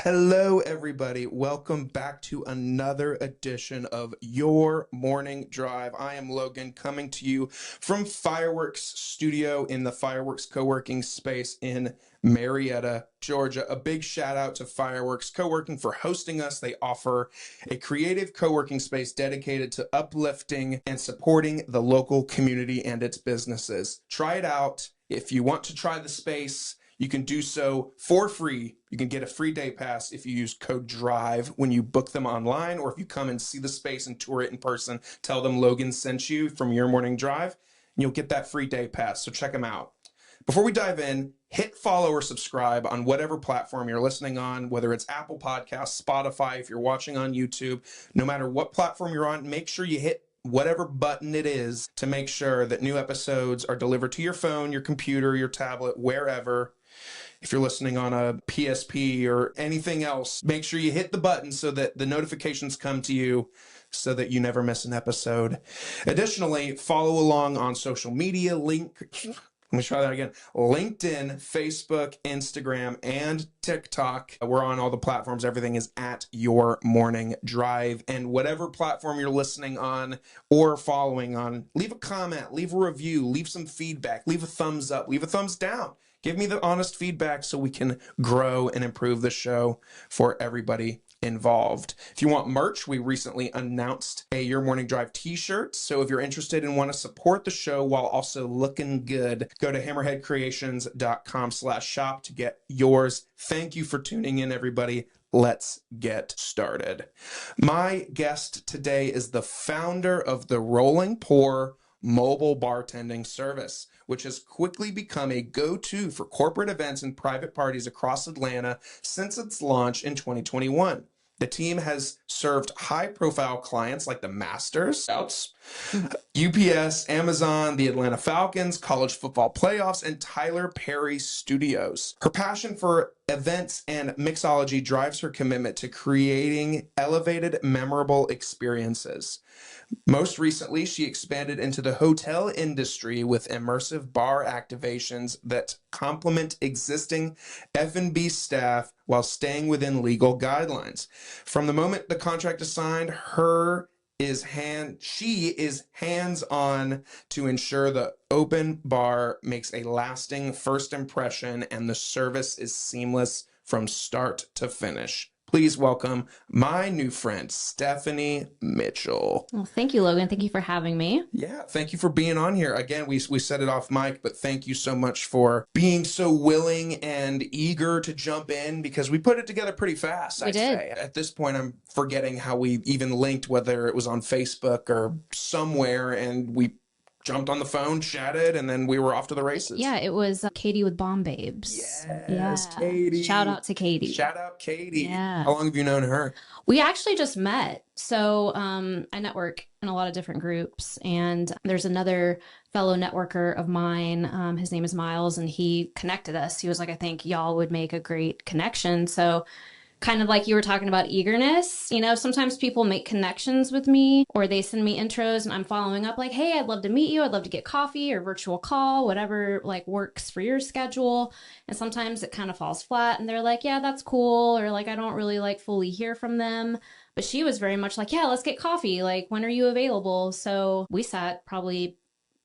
Hello, everybody. Welcome back to another edition of Your Morning Drive. I am Logan, coming to you from Fireworks Studio in the Fireworks co-working space in Marietta, Georgia. A big shout out to Fireworks Co-working for hosting us. They offer a creative co-working space dedicated to uplifting and supporting the local community and its businesses. Try it out. If you want to try the space, you can do so for free. You can get a free day pass if you use code DRIVE when you book them online, or if you come and see the space and tour it in person, tell them Logan sent you from Your Morning Drive, and you'll get that free day pass. So check them out. Before we dive in, hit follow or subscribe on whatever platform you're listening on, whether it's Apple Podcasts, Spotify, if you're watching on YouTube. No matter what platform you're on, make sure you hit whatever button it is to make sure that new episodes are delivered to your phone, your computer, your tablet, wherever. If you're listening on a PSP or anything else, make sure you hit the button so that the notifications come to you so that you never miss an episode. Additionally, follow along on social media. Let me try that again. LinkedIn, Facebook, Instagram, and TikTok. We're on all the platforms. Everything is at Your Morning Drive. And whatever platform you're listening on or following on, leave a comment, leave a review, leave some feedback, leave a thumbs up, leave a thumbs down. Give me the honest feedback so we can grow and improve the show for everybody involved. If you want merch, we recently announced a Your Morning Drive t-shirt. So if you're interested and want to support the show while also looking good, go to hammerheadcreations.com/shop to get yours. Thank you for tuning in, everybody. Let's get started. My guest today is the founder of the Rolling Pour mobile bartending service, which has quickly become a go-to for corporate events and private parties across Atlanta since its launch in 2021. The team has served high-profile clients like the Masters, Scouts, UPS, Amazon, the Atlanta Falcons, college football playoffs, and Tyler Perry Studios. Her passion for events and mixology drives her commitment to creating elevated, memorable experiences. Most recently, she expanded into the hotel industry with immersive bar activations that complement existing F&B staff while staying within legal guidelines. From the moment the contract is signed, she is hands-on to ensure the open bar makes a lasting first impression and the service is seamless from start to finish. Please welcome my new friend, Stephanie Mitchell. Well, thank you, Logan. Thank you for having me. Yeah, thank you for being on here. Again, we said it off mic, but thank you so much for being so willing and eager to jump in because we put it together pretty fast, We did. say. At this point, I'm forgetting how we even linked, whether it was on Facebook or somewhere, and we jumped on the phone, chatted, and then we were off to the races. Yeah, it was Katie with Bomb Babes. Yes, Katie. Shout out to Katie. Shout out Katie. Yeah. How long have you known her? We actually just met. So I network in a lot of different groups, and there's another fellow networker of mine. His name is Miles, and he connected us. He was like, I think y'all would make a great connection. So kind of like you were talking about eagerness, sometimes people make connections with me or they send me intros and I'm following up like, hey, I'd love to meet you. I'd love to get coffee or virtual call, whatever like works for your schedule. And sometimes it kind of falls flat and they're like, yeah, that's cool. Or like, I don't really like fully hear from them. But she was very much like, yeah, let's get coffee. Like, when are you available? So we sat probably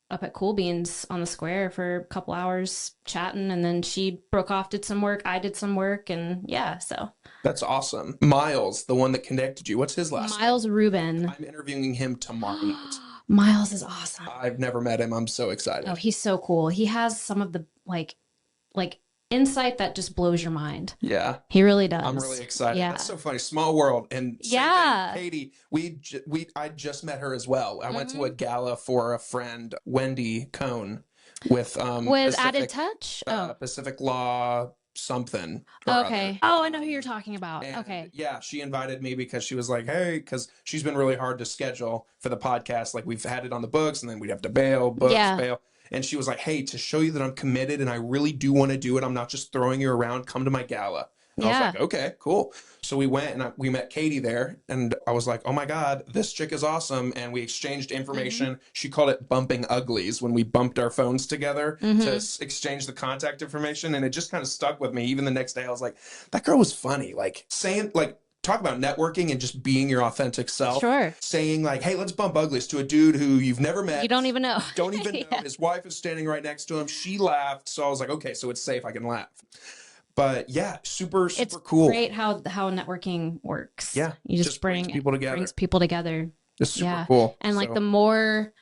up at Cool Beans on the square for a couple hours chatting, and then she broke off, did some work, I did some work, and yeah, so. That's awesome. Miles, the one that connected you, what's his last name? Miles Rubin. I'm interviewing him tomorrow night. Miles is awesome. I've never met him. I'm so excited. Oh, he's so cool. He has some of the like insight that just blows your mind. Yeah. He really does. I'm really excited. Yeah. That's so funny. Small world. And yeah, Katie, I just met her as well. I went to a gala for a friend, Wendy Cohn, with Added Touch. Pacific Law something. Okay. Oh, I know who you're talking about. And okay. Yeah, she invited me because she was like, hey, because she's been really hard to schedule for the podcast. Like, we've had it on the books and then we'd have to bail. And she was like, hey, to show you that I'm committed and I really do want to do it, I'm not just throwing you around, come to my gala. I was Yeah. like, okay, cool. So we went and we met Katie there, and I was like, oh my God, this chick is awesome. And we exchanged information. She called it bumping uglies when we bumped our phones together to exchange the contact information. And it just kind of stuck with me. Even the next day, I was like, that girl was funny. Like saying, like, talk about networking and just being your authentic self. Sure. Saying like, hey, let's bump uglies to a dude who you've never met. You don't even know. Don't even know. Yeah. His wife is standing right next to him. She laughed. So I was like, okay, so it's safe. I can laugh. But yeah, super cool. It's great how networking works. Yeah. You brings people together. Brings people together. It's super cool. And like the more,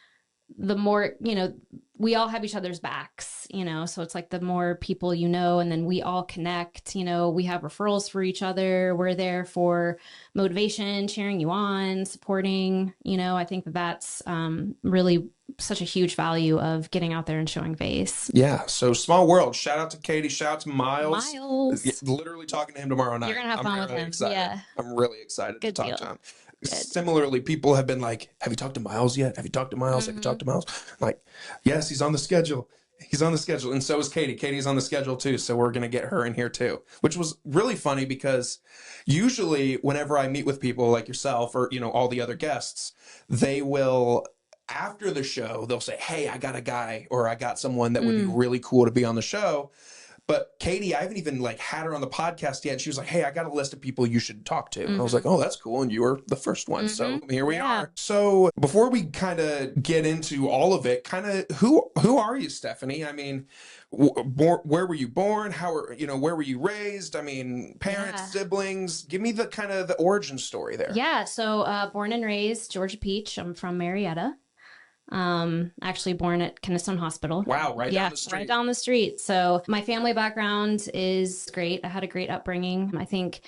you know, we all have each other's backs, you know, so it's like the more people you know, and then we all connect, you know, we have referrals for each other. We're there for motivation, cheering you on, supporting, you know. I think that's really such a huge value of getting out there and showing face. Yeah. So small world. Shout out to Katie. Shout out to Miles. Miles. Literally talking to him tomorrow night. You're going to have fun with him. Excited. Yeah. I'm really excited to talk deal. to him. Similarly, people have been like, have you talked to Miles yet? Have you talked to Miles? Have you talked to Miles? I'm like, yes, he's on the schedule. He's on the schedule. And so is Katie. Katie's on the schedule too. So we're going to get her in here too, which was really funny because usually whenever I meet with people like yourself or, you know, all the other guests, they will, after the show, they'll say, hey, I got a guy or I got someone that would be really cool to be on the show. But Katie, I haven't even like had her on the podcast yet. And she was like, hey, I got a list of people you should talk to. And I was like, oh, that's cool. And you were the first one. So here we are. So before we kind of get into all of it, kind of who are you, Stephanie? I mean, where were you born? Where were you raised? I mean, parents, siblings, give me the kind of the origin story there. Yeah. So born and raised Georgia Peach. I'm from Marietta. Actually born at Keystone Hospital. Wow, right down the street. Right down the street. So my family background is great. I had a great upbringing. I think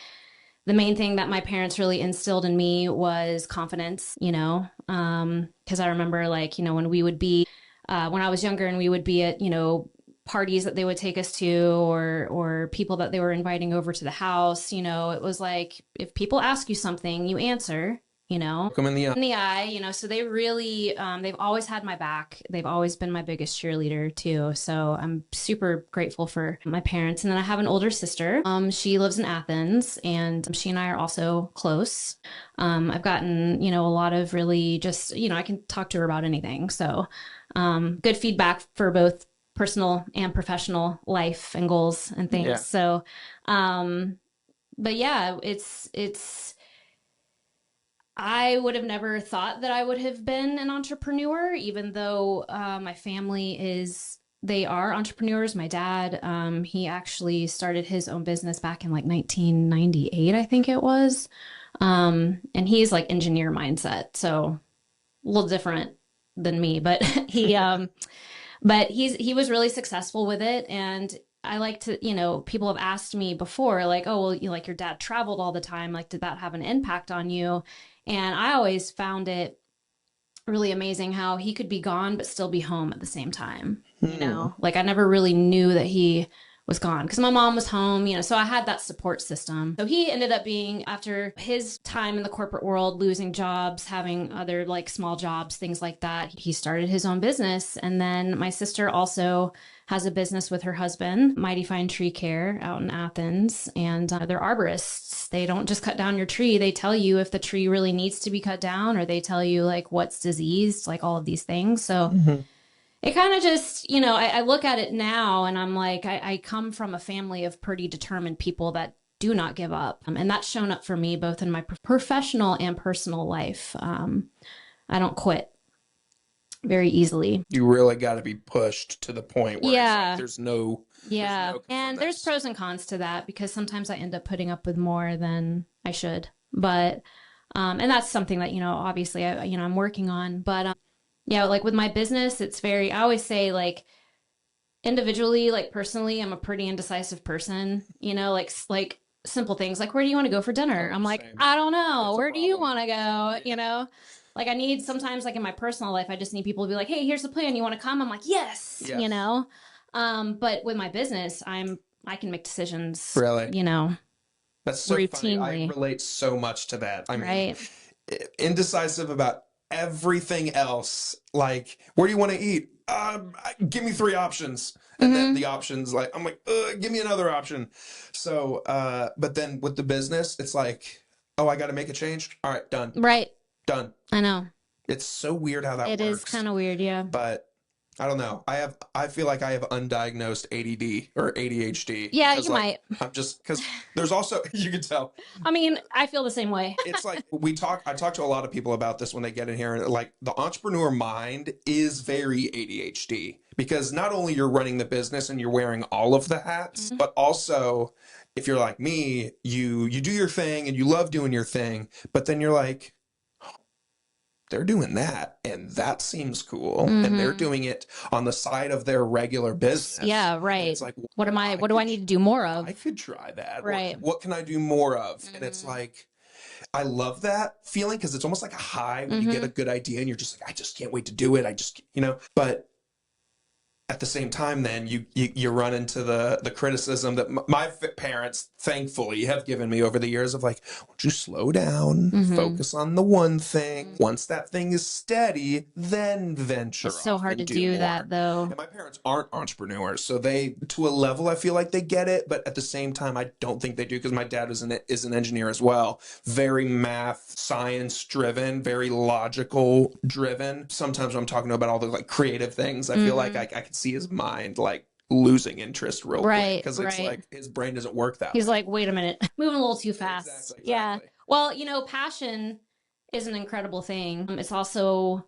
the main thing that my parents really instilled in me was confidence, you know, because I remember like, you know, when we would be, when I was younger and we would be at, you know, parties that they would take us to or people that they were inviting over to the house, you know, it was like, if people ask you something, you answer. You know, look them in the eye, you know, so they really, they've always had my back. They've always been my biggest cheerleader too. So I'm super grateful for my parents. And then I have an older sister. She lives in Athens and she and I are also close. I've gotten, you know, a lot of really just, you know, I can talk to her about anything. So, good feedback for both personal and professional life and goals and things. Yeah. So, but yeah, it's, I would have never thought that I would have been an entrepreneur, even though my family they are entrepreneurs. My dad, he actually started his own business back in like 1998, I think it was. And he's like engineer mindset, so a little different than me, but he was really successful with it. And I like to, you know, people have asked me before, like, oh, well, you like your dad traveled all the time. Like, did that have an impact on you? And I always found it really amazing how he could be gone, but still be home at the same time. You know, like I never really knew that he was gone because my mom was home, you know, so I had that support system. So he ended up being, after his time in the corporate world, losing jobs, having other like small jobs, things like that, he started his own business. And then my sister also has a business with her husband, Mighty Fine Tree Care out in Athens. And they're arborists. They don't just cut down your tree. They tell you if the tree really needs to be cut down, or they tell you like what's diseased, like all of these things. So it kind of just, you know, I look at it now and I'm like, I come from a family of pretty determined people that do not give up. And that's shown up for me both in my professional and personal life. I don't quit very easily. You really got to be pushed to the point where it's like, there's no and there's pros and cons to that because sometimes I end up putting up with more than I should. But and that's something that, you know, obviously I'm working on. But yeah, like with my business, it's I always say like individually, like personally, I'm a pretty indecisive person, you know, like simple things like, where do you want to go for dinner? I'm like, I don't know. Where do you want to go? You know, like I need sometimes like in my personal life, I just need people to be like, hey, here's the plan. You want to come? I'm like, yes. You know? But with my business, I can make decisions, really, you know, that's so routinely. Funny. I relate so much to that. I mean, indecisive about everything else. Like, where do you want to eat? give me 3 options. And then the options, like, I'm like, give me another option. So, but then with the business, it's like, oh, I got to make a change. All right, done, Right. done. I know. It's so weird how that It is works. kind of weird, yeah. But I don't know. I feel like I have undiagnosed ADD or ADHD. Yeah, because, you like, might. I'm just, because there's also, you can tell, I mean, I feel the same way. it's like I talk to a lot of people about this when they get in here, and like the entrepreneur mind is very ADHD, because not only you're running the business and you're wearing all of the hats, but also if you're like me, you do your thing and you love doing your thing, but then you're like, they're doing that and that seems cool, and they're doing it on the side of their regular business. Yeah, And right. it's like, What do I need to do more of? I could try that. Right. What can I do more of? And it's like, I love that feeling, because it's almost like a high when you get a good idea and you're just like, I just can't wait to do it. I just, but at the same time, then you run into the criticism that my parents, thankfully, have given me over the years of like, won't you slow down, focus on the one thing. Once that thing is steady, then venture. It's so off hard and to do more. that, though. And my parents aren't entrepreneurs, so they, to a level, I feel like they get it, but at the same time, I don't think they do, because my dad is an engineer as well. Very math, science driven, very logical driven. Sometimes when I'm talking about all the like creative things, I feel like I can see his mind like losing interest real quick, because it's like his brain doesn't work that way. He's like, wait a minute, moving a little too fast. Exactly. Yeah. Well, passion is an incredible thing. It's also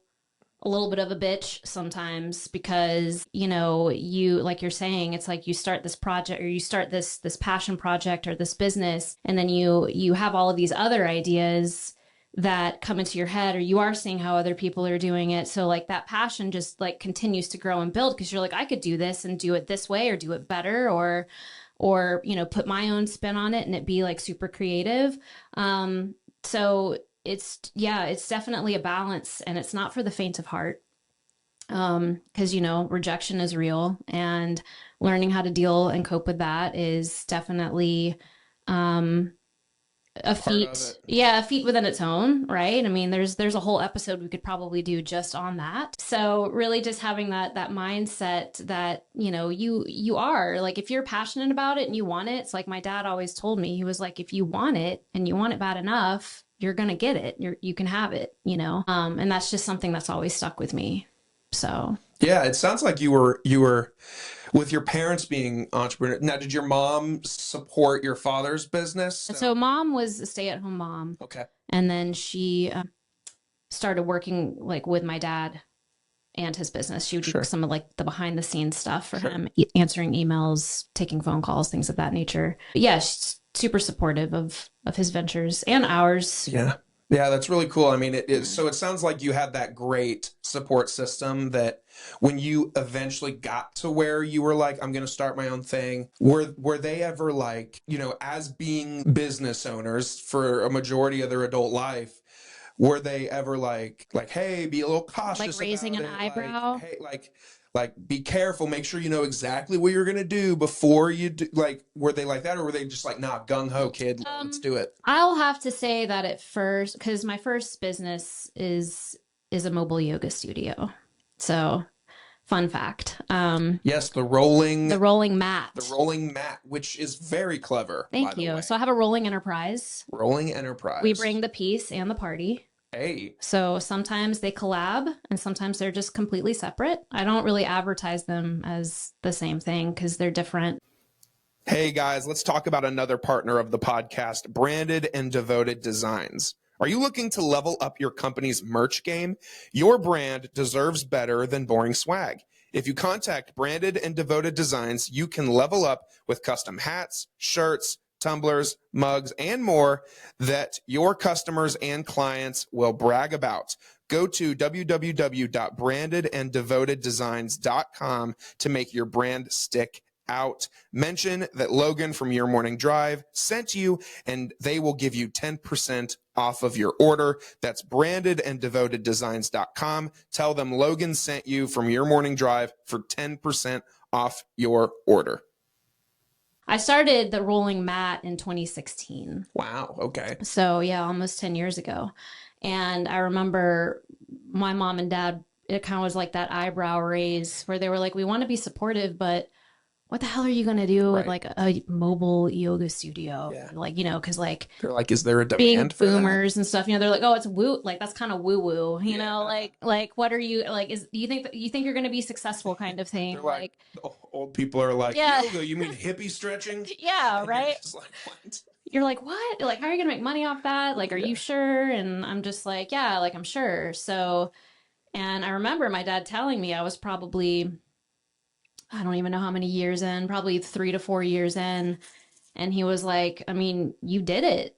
a little bit of a bitch sometimes, because, you, like you're saying, it's like you start this project, or you start this passion project or this business, and then you have all of these other ideas that come into your head, or you are seeing how other people are doing it. So like that passion just like continues to grow and build, because you're like, I could do this and do it this way, or do it better, or put my own spin on it and it be like super creative. So it's definitely a balance, and it's not for the faint of heart. Because rejection is real, and learning how to deal and cope with that is definitely a feat. Yeah, a feat within its own, right? I mean, there's a whole episode we could probably do just on that. So really just having that mindset that, you are like, if you're passionate about it and you want it, it's like my dad always told me. He was like, if you want it and you want it bad enough, you're going to get it. You can have it, and that's just something that's always stuck with me. So yeah, it sounds like you were with your parents being entrepreneurs. Now, did your mom support your father's business? So mom was a stay-at-home mom. Okay. And then she started working like with my dad and his business. She would do some of like the behind the scenes stuff for him, answering emails, taking phone calls, things of that nature. But yeah, she's super supportive of his ventures and ours. Yeah. Yeah, that's really cool. I mean, it is. So it sounds like you had that great support system that when you eventually got to where you were like, I'm going to start my own thing, were they ever like, as being business owners for a majority of their adult life, were they ever like, hey, be a little cautious, like raising an eyebrow? Like, hey, like, be careful, make sure you know exactly what you're going to do before you do, like, were they like that, or were they just like, nah, gung-ho, kid, let's do it? I'll have to say that at first, because my first business is a mobile yoga studio. So fun fact. Yes, the rolling mat. The rolling mat, which is very clever. Thank you. So I have a rolling enterprise. Rolling enterprise. We bring the peace and the party. Hey. So sometimes they collab and sometimes they're just completely separate. I don't really advertise them as the same thing because they're different. Hey guys, let's talk about another partner of the podcast, Branded and Devoted Designs. Are you looking to level up your company's merch game? Your brand deserves better than boring swag. If you contact Branded and Devoted Designs, you can level up with custom hats, shirts, tumblers, mugs, and more that your customers and clients will brag about. Go to www.brandedanddevoteddesigns.com to make your brand stick out. Mention that Logan from Your Morning Drive sent you, and they will give you 10% off of your order. That's brandedanddevoteddesigns.com. Tell them Logan sent you from Your Morning Drive for 10% off your order. I started the rolling mat in 2016. Wow. Okay. So yeah, almost 10 years ago. And I remember my mom and dad it kind of was like that eyebrow raise where they were like, we want to be supportive, but what the hell are you going to do with like a mobile yoga studio? Yeah. Like, you know, because like They're like, is there a being demand for that? boomers and stuff, you know, they're like, oh, it's woo, like that's kind of woo woo, you know, like what are you like? Is do you think you're going to be successful kind of thing? They're like old people are like, Yeah. yoga, you mean hippie stretching? Yeah, And right. you're just like, what? You're like, what? Like, how are you gonna make money off that? Like, are you sure? And I'm just like, yeah, like I'm sure. So, and I remember my dad telling me I was probably, I don't even know how many years in, probably 3 to 4 years in. And he was like, I mean, you did it.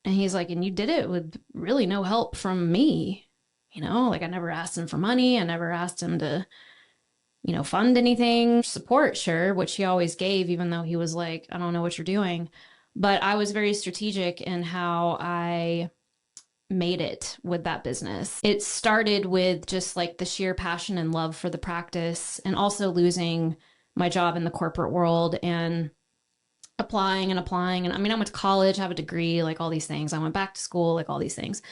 And he's like, and you did it with really no help from me. You know, like I never asked him for money. I never asked him to, you know, fund anything, support, sure, which he always gave, even though he was like, I don't know what you're doing. But I was very strategic in how I made it with that business. It started with just like the sheer passion and love for the practice, and also losing my job in the corporate world and applying and applying. And I mean, I went to college, I have a degree, like all these things. I went back to school, like all these things.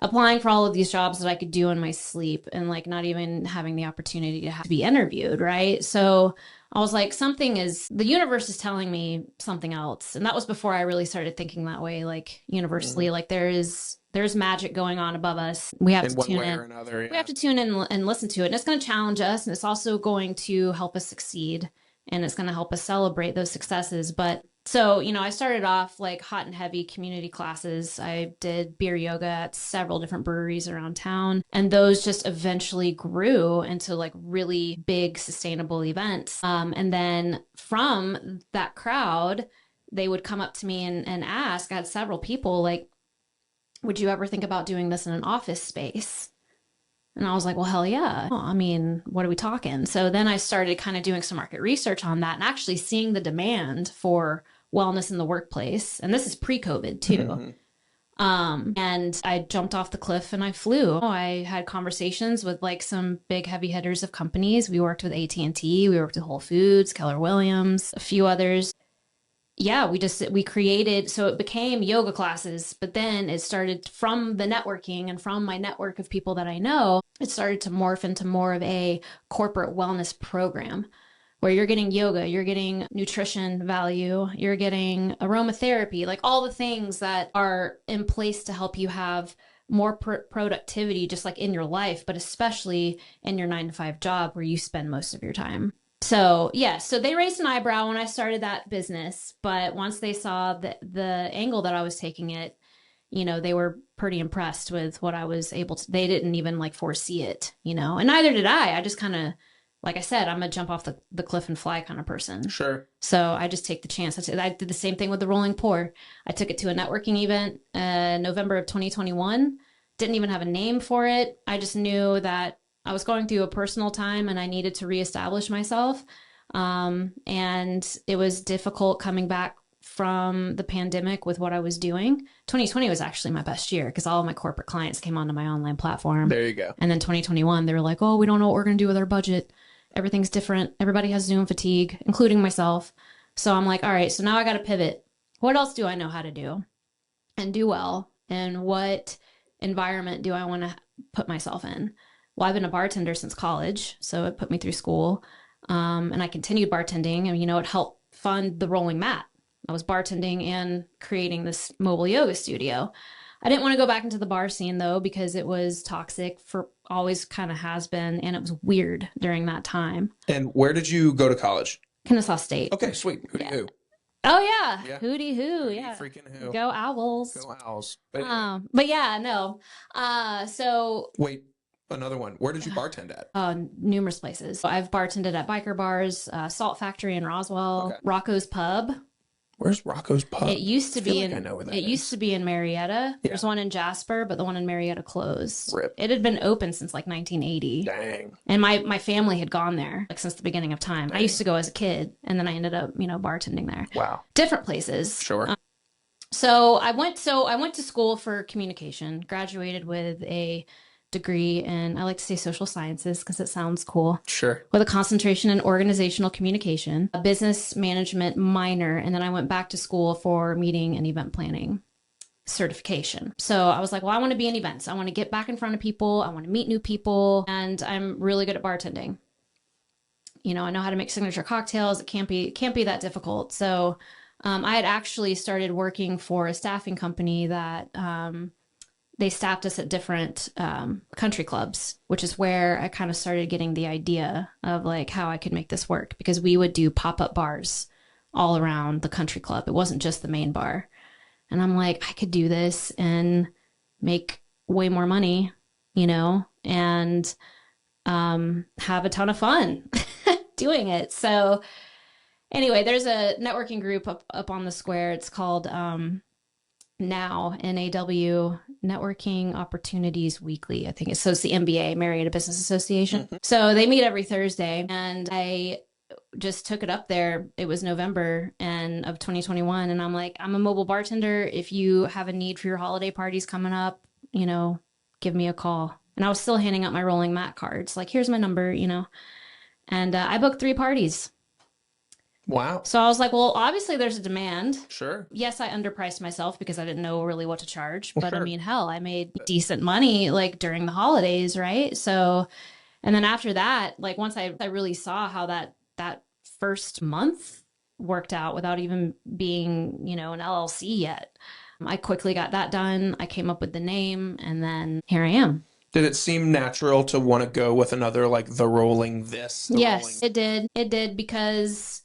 Applying for all of these jobs that I could do in my sleep, and like not even having the opportunity to have to be interviewed, right? So I was like, the universe is telling me something else. And that was before I really started thinking that way, like universally, like there's magic going on above us. We have to tune in. Another, yeah. We have to tune in and listen to it. And it's going to challenge us, and it's also going to help us succeed, and it's going to help us celebrate those successes. But so, you know, I started off like hot and heavy community classes. I did beer yoga at several different breweries around town, and those just eventually grew into like really big sustainable events. And then from that crowd, they would come up to me and ask. I had several people like, would you ever think about doing this in an office space? And I was like, well, hell yeah. Oh, I mean, what are we talking? So then I started kind of doing some market research on that and actually seeing the demand for wellness in the workplace. And this is pre-COVID too. And I jumped off the cliff and I flew. I had conversations with like some big heavy hitters of companies. We worked with AT&T, we worked with Whole Foods, Keller Williams, a few others. Yeah, we created, so it became yoga classes, but then it started from the networking and from my network of people that I know, it started to morph into more of a corporate wellness program where you're getting yoga, you're getting nutrition value, you're getting aromatherapy, like all the things that are in place to help you have more productivity just like in your life, but especially in your 9-to-5 job where you spend most of your time. So yeah, so they raised an eyebrow when I started that business, but once they saw the angle that I was taking it, you know, they were pretty impressed with what I was able to. They didn't even like foresee it, you know, and neither did I. I just kind of, like I said, I'm a jump off the cliff and fly kind of person. Sure. So I just take the chance. I did the same thing with the Rolling Pour. I took it to a networking event, November of 2021. Didn't even have a name for it. I just knew that I was going through a personal time and I needed to reestablish myself. And it was difficult coming back from the pandemic with what I was doing. 2020 was actually my best year because all of my corporate clients came onto my online platform. There you go. And then 2021, they were like, oh, we don't know what we're going to do with our budget. Everything's different. Everybody has Zoom fatigue, including myself. So I'm like, all right, so now I got to pivot. What else do I know how to do and do well? And what environment do I want to put myself in? Well, I've been a bartender since college, so it put me through school. And I continued bartending, and, you know, it helped fund the rolling mat. I was bartending and creating this mobile yoga studio. I didn't want to go back into the bar scene, though, because it was toxic, for always kind of has been, and it was weird during that time. And where did you go to college? Kennesaw State. Okay, sweet. Who do you? Oh, yeah. Hootie hoo. Yeah. Freaking who. Go Owls. Go Owls. But yeah, no. So. Wait. Another one. Where did you bartend at? Numerous places. I've bartended at biker bars, Salt Factory in Roswell, Rocco's Pub. Where's Rocco's Pub? It used to be in. I know where that it is. Used to be in Marietta. Yeah. There's one in Jasper, but the one in Marietta closed. Rip. It had been open since like 1980. Dang. And my family had gone there like since the beginning of time. Dang. I used to go as a kid, and then I ended up, you know, bartending there. Wow. Different places. Sure. So I went to school for communication. Graduated with a degree in, I like to say, social sciences because it sounds cool. Sure. With a concentration in organizational communication, a business management minor, and then I went back to school for meeting and event planning. certification. So I was like, well, I want to be in events. I want to get back in front of people. I want to meet new people. And I'm really good at bartending. I know how to make signature cocktails. It can't be that difficult. So I had actually started working for a staffing company that they staffed us at different country clubs, which is where I kind of started getting the idea of like how I could make this work, because we would do pop-up bars all around the country club. It wasn't just the main bar. And I'm like, I could do this and make way more money, and have a ton of fun doing it. So anyway, there's a networking group up on the square. It's called NOW, NAW, Networking Opportunities Weekly, I think it's. So it's the MBA, Marietta Business Association. Mm-hmm. So they meet every Thursday, and I just took it up there. It was November of 2021. And I'm like, I'm a mobile bartender. If you have a need for your holiday parties coming up, give me a call. And I was still handing out my rolling mat cards. Like, here's my number, and I booked 3 parties. Wow. So I was like, well, obviously there's a demand. Sure. Yes, I underpriced myself because I didn't know really what to charge. But sure. I mean, hell, I made decent money like during the holidays, right? So, and then after that, like once I really saw how that first month worked out without even being, an LLC yet, I quickly got that done. I came up with the name, and then here I am. Did it seem natural to want to go with another, like the rolling this? Yes, it did. It did, because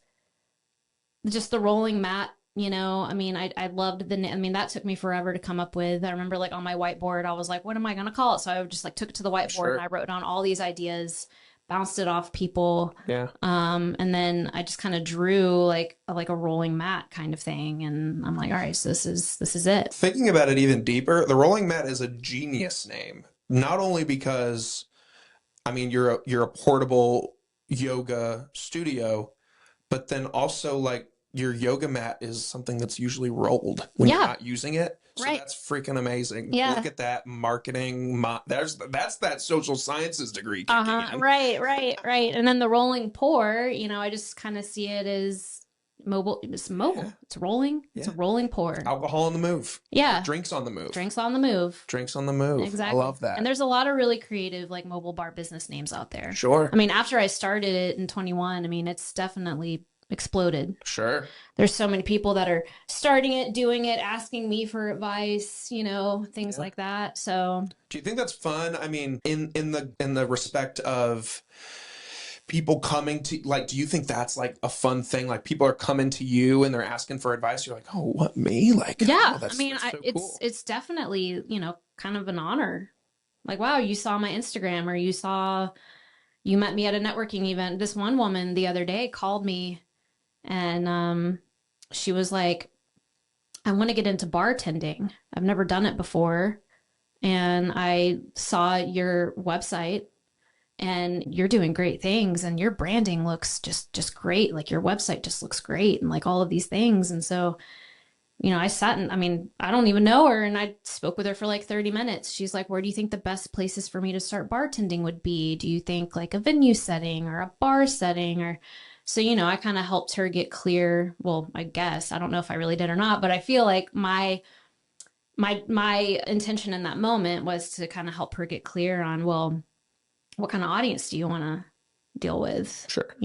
just the rolling mat, I mean, I loved that took me forever to come up with. I remember like on my whiteboard, I was like, what am I going to call it? So I just like took it to the whiteboard. Sure. And I wrote down all these ideas, bounced it off people. Yeah. And then I just kind of drew like a rolling mat kind of thing. And I'm like, all right, so this is it. Thinking about it even deeper, the rolling mat is a genius name. Not only because, I mean, you're a portable yoga studio, but then also like your yoga mat is something that's usually rolled when you're not using it. So right. That's freaking amazing. Yeah. Look at that marketing. That's that social sciences degree. Right. And then the rolling pour, I just kind of see it as mobile. It's mobile. Yeah. It's rolling. Yeah. It's a rolling pour. Alcohol on the move. Yeah. Drinks on the move. Drinks on the move. Drinks on the move. Exactly. I love that. And there's a lot of really creative like mobile bar business names out there. Sure. I mean, after I started it in 21, I mean, it's definitely exploded. Sure. There's so many people that are starting it, doing it, asking me for advice, things like that. So do you think that's fun? I mean, in the respect of people coming to, like, do you think that's like a fun thing? Like people are coming to you and they're asking for advice. You're like, oh, what, me? Like, yeah, oh, I mean, so cool. It's definitely, kind of an honor. Like, wow, you saw my Instagram, or you met me at a networking event. This one woman the other day called me, and she was like, I want to get into bartending. I've never done it before. And I saw your website, and you're doing great things, and your branding looks just great. Like your website just looks great, and like all of these things. And so, I sat and, I mean, I don't even know her. And I spoke with her for like 30 minutes. She's like, where do you think the best places for me to start bartending would be? Do you think like a venue setting or a bar setting? Or so, I kind of helped her get clear. Well, I guess, I don't know if I really did or not, but I feel like my intention in that moment was to kind of help her get clear on, well, what kind of audience do you want to deal with? Sure.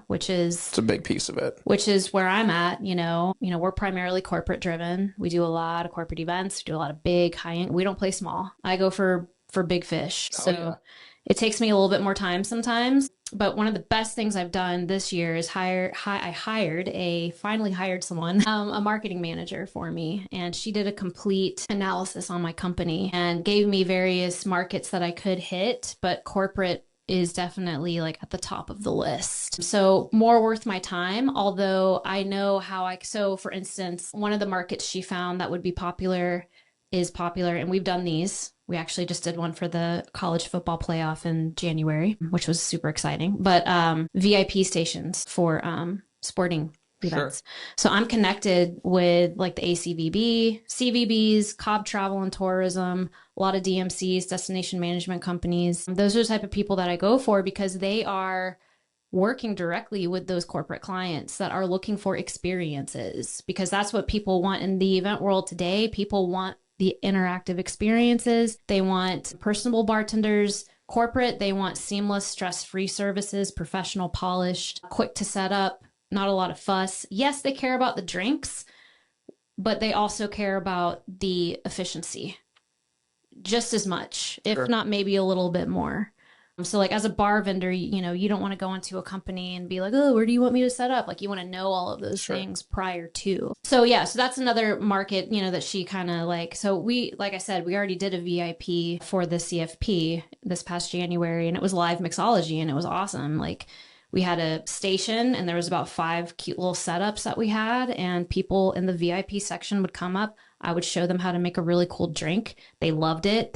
Which is, it's a big piece of it, which is where I'm at. We're primarily corporate driven. We do a lot of corporate events. We do a lot of big high end. We don't play small. I go for big fish. So it takes me a little bit more time sometimes. But one of the best things I've done this year is finally hired someone, a marketing manager for me. And she did a complete analysis on my company and gave me various markets that I could hit, but corporate is definitely like at the top of the list. So more worth my time, although I know so for instance, one of the markets she found that would be popular is popular. And we've done these. We actually just did one for the college football playoff in January, which was super exciting. But VIP stations for sporting events. Sure. So I'm connected with like the ACVB, CVBs, Cobb Travel and Tourism, a lot of DMCs, destination management companies. Those are the type of people that I go for because they are working directly with those corporate clients that are looking for experiences, because that's what people want in the event world today. People want the the interactive experiences. They want personable bartenders. Corporate, they want seamless, stress-free services, professional, polished, quick to set up, not a lot of fuss. Yes, they care about the drinks, but they also care about the efficiency just as much, if not maybe a little bit more. So like as a bar vendor, you don't want to go into a company and be like, oh, where do you want me to set up? Like you want to know all of those things prior to. So yeah, so that's another market, that she kind of like, so like I said, we already did a VIP for the CFP this past January, and it was live mixology, and it was awesome. Like we had a station and there was about 5 cute little setups that we had, and people in the VIP section would come up. I would show them how to make a really cool drink. They loved it.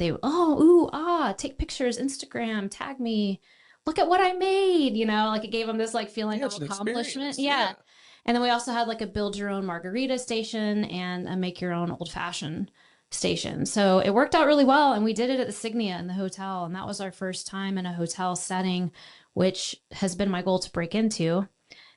Take pictures, Instagram, tag me. Look at what I made, like it gave them this like feeling of accomplishment. Yeah. And then we also had like a build your own margarita station and a make your own old fashioned station. So it worked out really well. And we did it at the Signia in the hotel. And that was our first time in a hotel setting, which has been my goal to break into.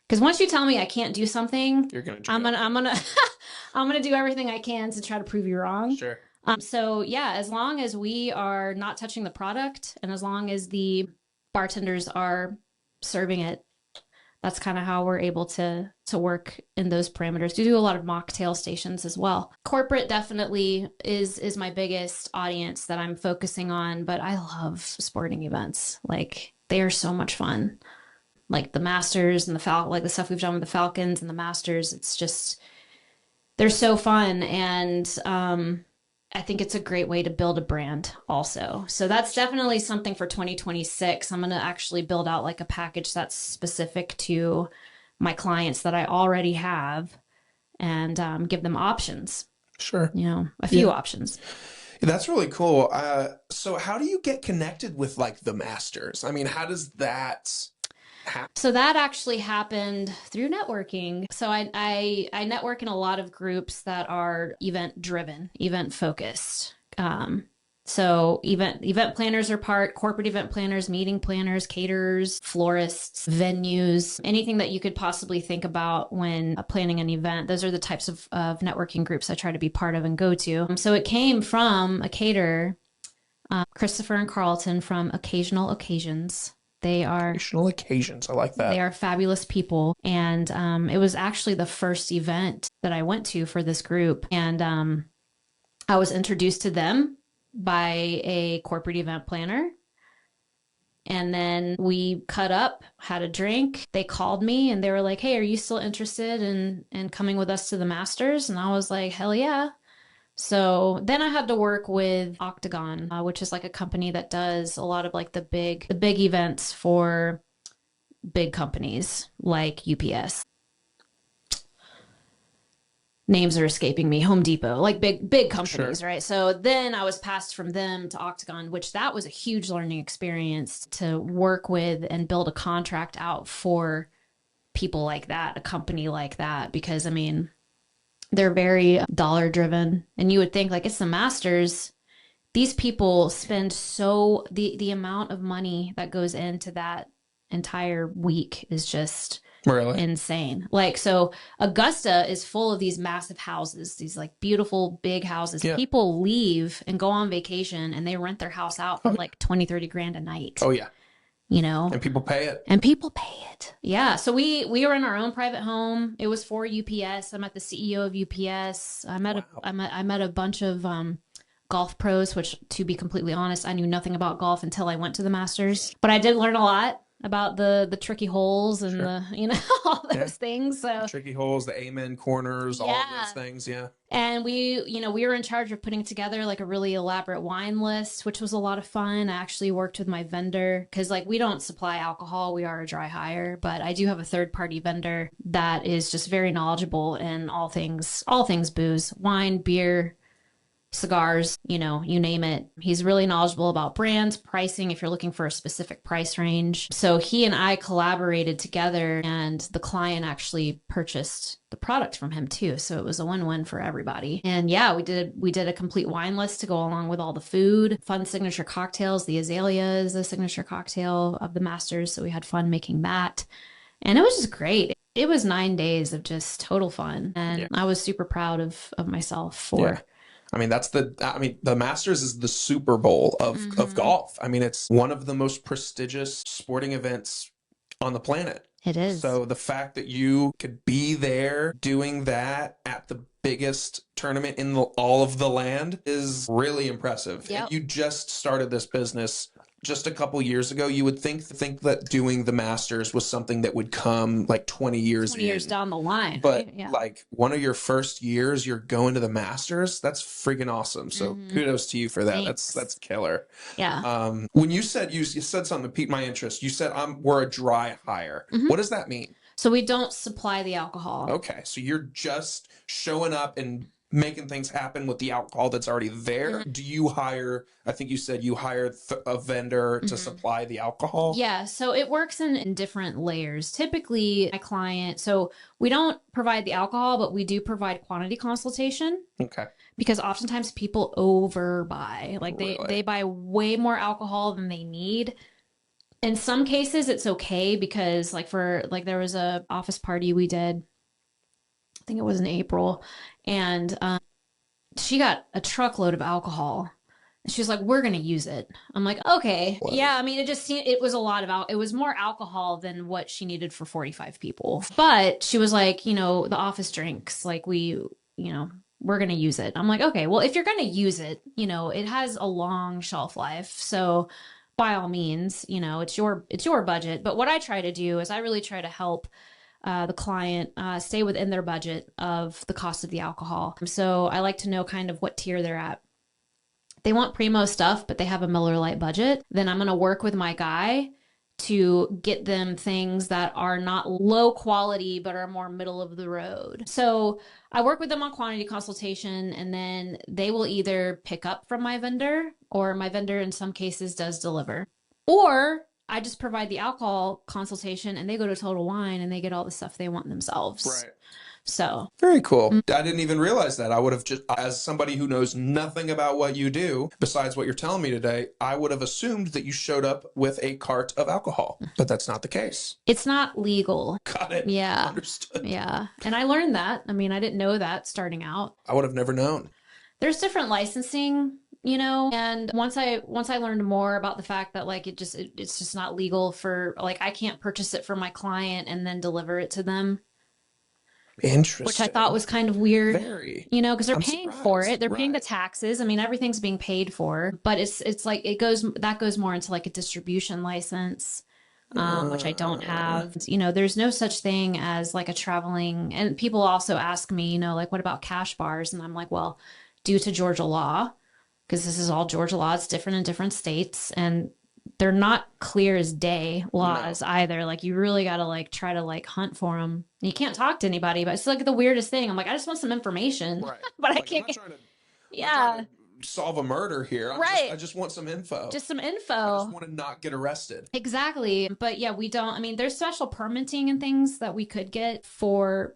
Because once you tell me I can't do something, I'm gonna do everything I can to try to prove you wrong. Sure. So yeah, as long as we are not touching the product, and as long as the bartenders are serving it, that's kind of how we're able to work in those parameters. We do a lot of mocktail stations as well. Corporate definitely is my biggest audience that I'm focusing on, but I love sporting events. Like they are so much fun. Like the Masters and like the stuff we've done with the Falcons and the Masters, it's just, they're so fun. And I think it's a great way to build a brand also. So that's definitely something for 2026. I'm going to actually build out like a package that's specific to my clients that I already have, and give them options. Sure. A few options. That's really cool. So how do you get connected with like the Masters? I mean, how does that happen? So that actually happened through networking. So I network in a lot of groups that are event driven, event focused. So event planners are part, corporate event planners, meeting planners, caterers, florists, venues, anything that you could possibly think about when planning an event. Those are the types of networking groups I try to be part of and go to. So it came from a caterer, Christopher and Carlton from Occasional Occasions. They are Occasional Occasions. I like that. They are fabulous people. And it was actually the first event that I went to for this group. And I was introduced to them by a corporate event planner. And then we cut up, had a drink. They called me and they were like, hey, are you still interested in coming with us to the Masters? And I was like, hell yeah. So then I had to work with Octagon, which is like a company that does a lot of like the big events for big companies like UPS. Names are escaping me. Home Depot, like big companies, right? So then I was passed from them to Octagon, which that was a huge learning experience to work with and build a contract out for people like that, a company like that, because I mean, they're very dollar driven, and you would think like it's the Masters. These people spend the amount of money that goes into that entire week is just insane. Like, so Augusta is full of these massive houses, these like beautiful big houses. Yeah. People leave and go on vacation and they rent their house out for like 20-30 grand a night. Oh yeah. And people pay it. Yeah. So we were in our own private home. It was for UPS. I met the CEO of UPS. I met a bunch of golf pros, which, to be completely honest, I knew nothing about golf until I went to the Masters. But I did learn a lot about the tricky holes and all those things. So tricky holes, the amen corners, all of those things. Yeah. And we were in charge of putting together like a really elaborate wine list, which was a lot of fun. I actually worked with my vendor because like we don't supply alcohol. We are a dry hire, but I do have a third party vendor that is just very knowledgeable in all things booze, wine, beer, cigars, you name it. He's really knowledgeable about brands, pricing, if you're looking for a specific price range. So he and I collaborated together, and the client actually purchased the product from him too. So it was a win-win for everybody. And yeah, we did a complete wine list to go along with all the food, fun signature cocktails. The Azalea is a signature cocktail of the Masters. So we had fun making that. And it was just great. It was 9 days of just total fun. And I was super proud of myself for I mean, the Masters is the Super Bowl of golf. I mean, it's one of the most prestigious sporting events on the planet. It is. So the fact that you could be there doing that at the biggest tournament in all of the land is really impressive. Yep. And you just started this business just a couple years ago. You would think that doing the Masters was something that would come like 20 years down the line. But right? Yeah. like one of your first years, you're going to the Masters. That's freaking awesome. So kudos to you for that. Thanks. That's killer. Yeah. When you said you said something that piqued my interest. You said we're a dry hire. What does that mean? So we don't supply the alcohol. Okay, so you're just showing up and making things happen with the alcohol that's already there. Do you hire, I think you said you hired a vendor to supply the alcohol? Yeah, so it works in different layers. Typically, my client, so we don't provide the alcohol, but we do provide quantity consultation. Okay. Because oftentimes people overbuy. Like Really? they buy way more alcohol than they need. In some cases, it's okay because there was a office party we did, I think it was in April, and she got a truckload of alcohol. And she was like, "We're going to use it." I'm like, "Okay." What? Yeah, I mean, it was a lot of it was more alcohol than what she needed for 45 people. But she was like, the office drinks, like we're going to use it. I'm like, "Okay, well, if you're going to use it, it has a long shelf life. So by all means, it's your budget." But what I try to do is I really try to help the client stay within their budget of the cost of the alcohol. So I like to know kind of what tier they're at. They want primo stuff, but they have a Miller Lite budget. Then I'm going to work with my guy to get them things that are not low quality, but are more middle of the road. So I work with them on quantity consultation, and then they will either pick up from my vendor, or my vendor in some cases does deliver. Or I just provide the alcohol consultation and they go to Total Wine and they get all the stuff they want themselves. Right. So very cool. I didn't even realize that. I would have just, as somebody who knows nothing about what you do, besides what you're telling me today, I would have assumed that you showed up with a cart of alcohol, but that's not the case. It's not legal. Got it. Yeah. Understood. Yeah. And I learned that. I mean, I didn't know that starting out. I would have never known. There's different licensing, and once I learned more about the fact that it's just not legal for, I can't purchase it for my client and then deliver it to them. Interesting. Which I thought was kind of weird. Very. Because they're I'm paying surprised. for it. They're paying the Right. taxes. I mean, everything's being paid for, but that goes more into like a distribution license, which I don't have. There's no such thing as like a traveling, and people also ask me, what about cash bars? And I'm like, well, due to Georgia law, because this is all Georgia law, it's different in different states, and they're not clear as day laws either. Like you really got to try to hunt for them. You can't talk to anybody, but it's the weirdest thing. I'm like, I just want some information, Right. but I I'm can't. not trying to, Yeah. I'm not trying to solve a murder here. I just want some info. Just some I info. just want to not get arrested. Exactly. But yeah, we don't, I mean, there's special permitting and things that we could get for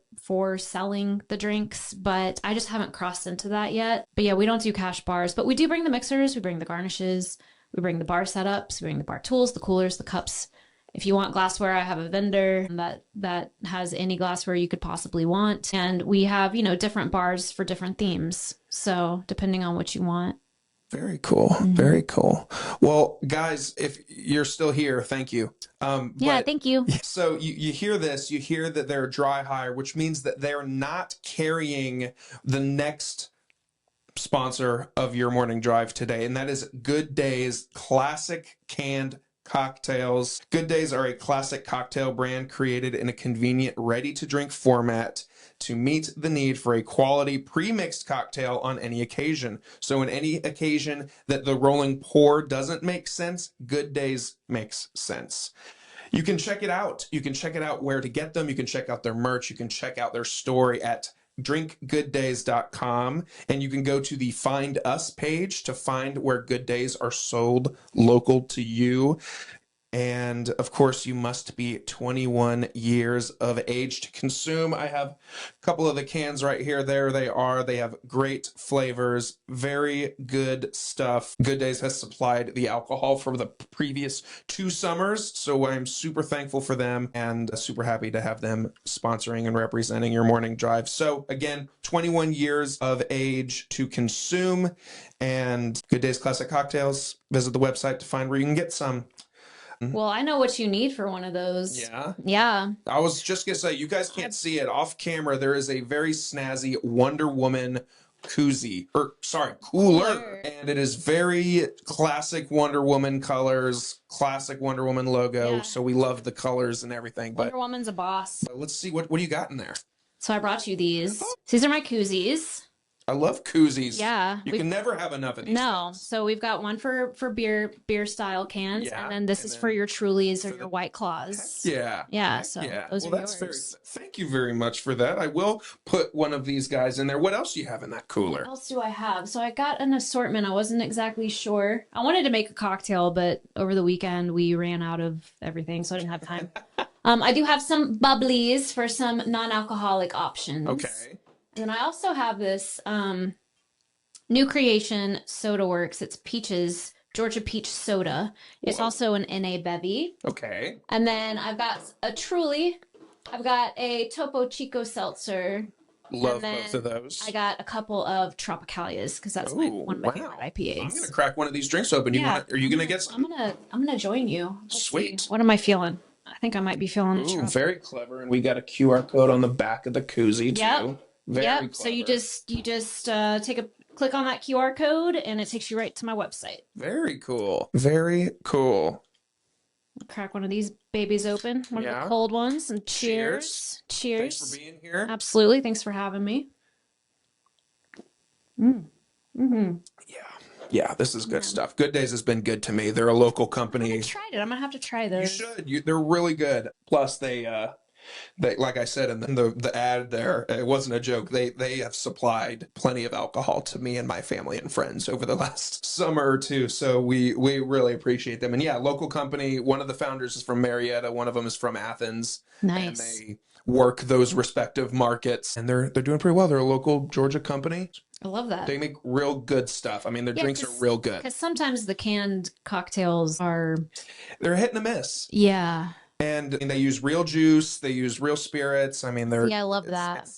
selling the drinks, but I just haven't crossed into that yet. But yeah, we don't do cash bars, but we do bring the mixers, we bring the garnishes, we bring the bar setups, we bring the bar tools, the coolers, the cups. If you want glassware, I have a vendor that has any glassware you could possibly want. And we have, different bars for different themes. So depending on what you want. Very cool. Very cool. Well, guys, if you're still here, thank you. Thank you. So you hear this, you hear that they're dry hire, which means that they're not carrying the next sponsor of your morning drive today, and that is Good Days Classic Canned Cocktails. Good Days are a classic cocktail brand created in a convenient, ready-to-drink format to meet the need for a quality pre-mixed cocktail on any occasion. So in any occasion that the rolling pour doesn't make sense, Good Days makes sense. You can check it out. You can check it out where to get them. You can check out their merch. You can check out their story at drinkgooddays.com, and you can go to the Find Us page to find where Good Days are sold local to you. And of course, you must be 21 years of age to consume. I have a couple of the cans right here. There they are. They have great flavors, very good stuff. Good Days has supplied the alcohol for the previous 2 summers, so I'm super thankful for them and super happy to have them sponsoring and representing your morning drive. So again, 21 years of age to consume, and Good Days Classic Cocktails. Visit the website to find where you can get some. Well, I know what you need for one of those. Yeah. Yeah. I was just gonna say, you guys can't see it off camera. There is a very snazzy Wonder Woman koozie, or sorry, cooler, and it is very classic Wonder Woman colors, classic Wonder Woman logo. Yeah. So we love the colors and everything. But Wonder Woman's a boss. let's see what do you got in there. So I brought you these. These are my koozies. I love koozies. Yeah. You can never have enough of these. No. things. So we've got one for beer style cans, Yeah, and then this and is then for your Trulies or your White Claws. Yeah. Yeah. So those are that's yours. thank you very much for that. I will put one of these guys in there. What else do you have in that cooler? What else do I have? So I got an assortment. I wasn't exactly sure. I wanted to make a cocktail, but over the weekend we ran out of everything, so I didn't have time. I do have some bubblies for some non-alcoholic options. Okay. And then I also have this new creation Soda Works. It's peaches, Georgia peach soda. It's also an NA bevy. Okay. And then I've got a Truly. I've got a Topo Chico seltzer. Love both of those. I got a couple of Tropicalias because that's one of my favorite IPAs. I'm gonna crack one of these drinks open. Are you gonna get some? I'm gonna join you. Sweet. What am I feeling? I think I might be feeling it. Very clever. And we got a QR code on the back of the koozie too. Yep. Very clever. So you just click on that QR code and it takes you right to my website. Very cool. Very cool. Crack one of these babies open, one of the cold ones, and cheers. Cheers. Thanks for being here. Absolutely. Thanks for having me. Mm-hmm. Yeah, this is good stuff. Good Days has been good to me. They're a local company. I tried it. I'm gonna have to try those. You should. They're really good. Plus, they like I said in the ad there, it wasn't a joke. They have supplied plenty of alcohol to me and my family and friends over the last summer or two. So we really appreciate them. And yeah, local company. One of the founders is from Marietta. One of them is from Athens. Nice. And they work those respective markets, and they're doing pretty well. They're a local Georgia company. I love that. They make real good stuff. I mean, their drinks are real good. Because sometimes the canned cocktails they're hit and a miss. Yeah. And they use real juice. They use real spirits. I mean, I love that.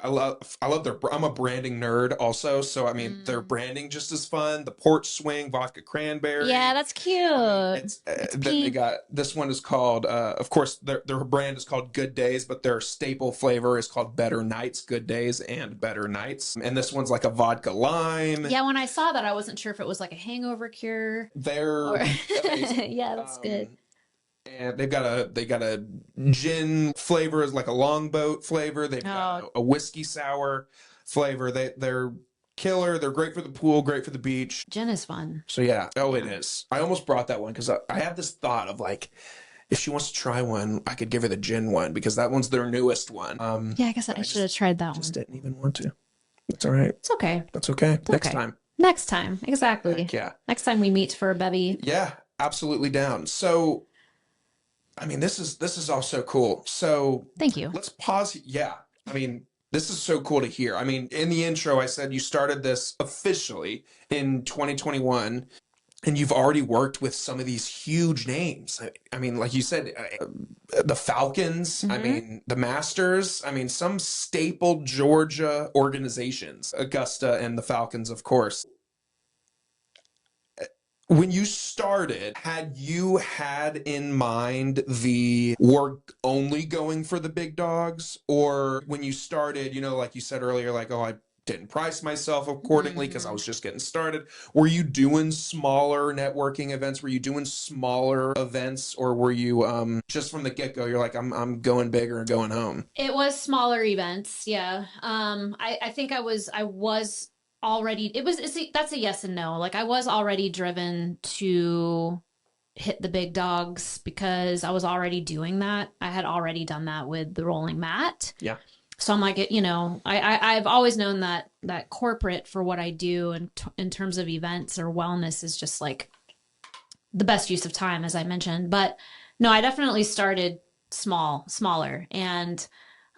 I love their. I'm a branding nerd also, so I mean, their branding just as fun. The port swing, vodka cranberry. Yeah, that's cute. They got this one is called. Of course, their brand is called Good Days, but their staple flavor is called Better Nights. Good Days and Better Nights, and this one's like a vodka lime. Yeah, when I saw that, I wasn't sure if it was like a hangover cure. Yeah, that's good. And they've got a gin flavor, is like a longboat flavor. They've got a whiskey sour flavor. They're killer. They're great for the pool, great for the beach. Gin is fun. So yeah, it is. I almost brought that one because I have this thought of like, if she wants to try one, I could give her the gin one because that one's their newest one. Yeah, I guess I should have tried that one. Just didn't even want to. That's all right. It's okay. That's okay. Next time. Next time, exactly. Heck yeah. Next time we meet for a bevy. Yeah, absolutely down. So. I mean, this is all so cool. So thank you. Let's pause. Yeah. I mean, this is so cool to hear. I mean, in the intro, I said you started this officially in 2021 and you've already worked with some of these huge names. I mean, like you said, the Falcons, I mean, the Masters, I mean, some staple Georgia organizations, Augusta and the Falcons, of course. When you started, had you had in mind we're only going for the big dogs? Or when you started, like you said earlier, like, I didn't price myself accordingly because I was just getting started. Were you doing smaller networking events? Were you doing smaller events? Or were you just from the get-go, you're like, I'm going bigger and going home? It was smaller events, yeah. I think I was already that's a yes and no. Like I was already driven to hit the big dogs because I was already doing that. I had already done that with the rolling mat. Yeah. So I'm like, I've always known that corporate for what I do in terms of events or wellness is just like the best use of time, as I mentioned. But no, I definitely started smaller. And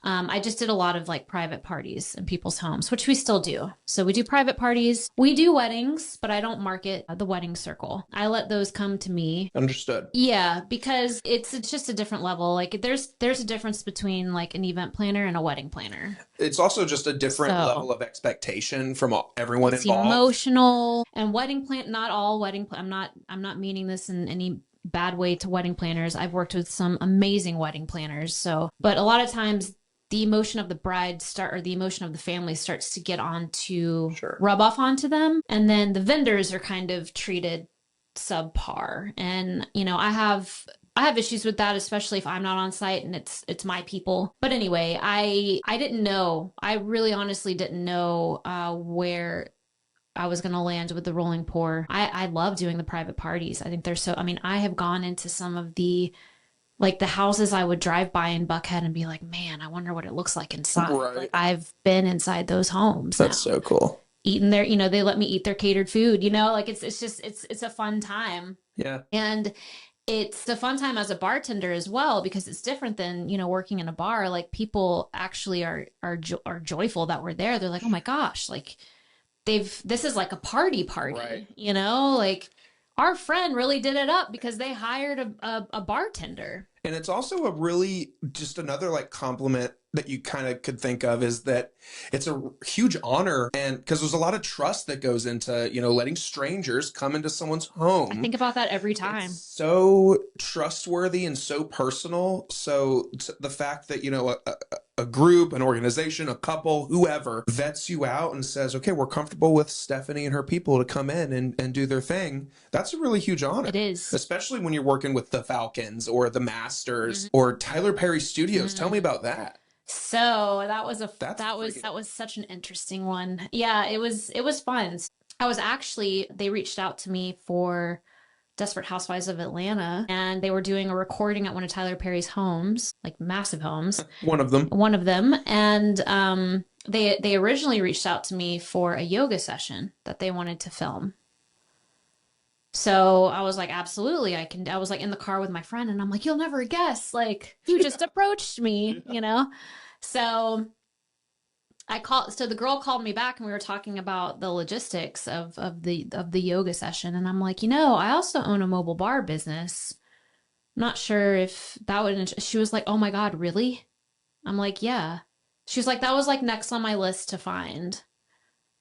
I just did a lot of like private parties in people's homes, which we still do. So we do private parties. We do weddings, but I don't market the wedding circle. I let those come to me. Understood. Yeah, because it's just a different level. Like there's a difference between like an event planner and a wedding planner. It's also just a different level of expectation from everyone it's involved. Emotional and wedding plan. Not all wedding. I'm not meaning this in any bad way to wedding planners. I've worked with some amazing wedding planners. So, but a lot of times the emotion of the bride or the emotion of the family starts to get on to rub off onto them. And then the vendors are kind of treated subpar. And, you know, I have issues with that, especially if I'm not on site and it's my people. But anyway, I didn't know. I really honestly didn't know where I was going to land with the rolling pour. I love doing the private parties. I think they're so, I mean, I have gone into some of the houses I would drive by in Buckhead and be like, man, I wonder what it looks like inside. Right. Like, I've been inside those homes. That's now. So cool. Eating their, you know, they let me eat their catered food, you know, like it's a fun time. Yeah. And it's a fun time as a bartender as well, because it's different than, you know, working in a bar. Like people actually are joyful that we're there. They're like, oh my gosh, like this is like a party, right. You know, like our friend really did it up because they hired a bartender. And it's also a really just another like compliment that you kind of could think of is that it's a huge honor, and because there's a lot of trust that goes into, you know, letting strangers come into someone's home. I think about that every time. It's so trustworthy and so personal. So the fact that, you know, a group, an organization, a couple, whoever vets you out and says, okay, we're comfortable with Stephanie and her people to come in and do their thing. That's a really huge honor. It is. Especially when you're working with the Falcons or the Masters or Tyler Perry Studios. Tell me about that. So that was such an interesting one. Yeah, it was fun. They reached out to me for Desperate Housewives of Atlanta, and they were doing a recording at one of Tyler Perry's homes, like massive homes. One of them. And they originally reached out to me for a yoga session that they wanted to film. So I was like, absolutely, I can. I was like in the car with my friend and I'm like, you'll never guess, like you just approached me, you know? So so the girl called me back and we were talking about the logistics of the yoga session. And I'm like, you know, I also own a mobile bar business. I'm not sure if that would, she was like, oh my God, really? I'm like, yeah. She was like, that was like next on my list to find.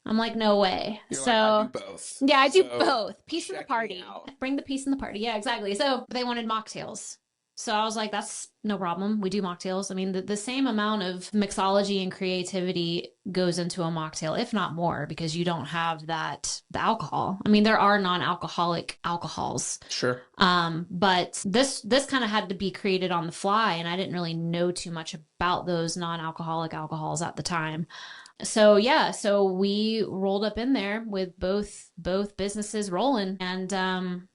I'm like, no way. You're so like, I do both. Yeah, I do both. Peace in the party. Bring the peace in the party. Yeah, exactly. So they wanted mocktails. So I was like, that's no problem. We do mocktails. I mean, the same amount of mixology and creativity goes into a mocktail, if not more, because you don't have the alcohol. I mean, there are non-alcoholic alcohols. Sure. But this kind of had to be created on the fly, and I didn't really know too much about those non-alcoholic alcohols at the time. So yeah, so we rolled up in there with both businesses rolling, and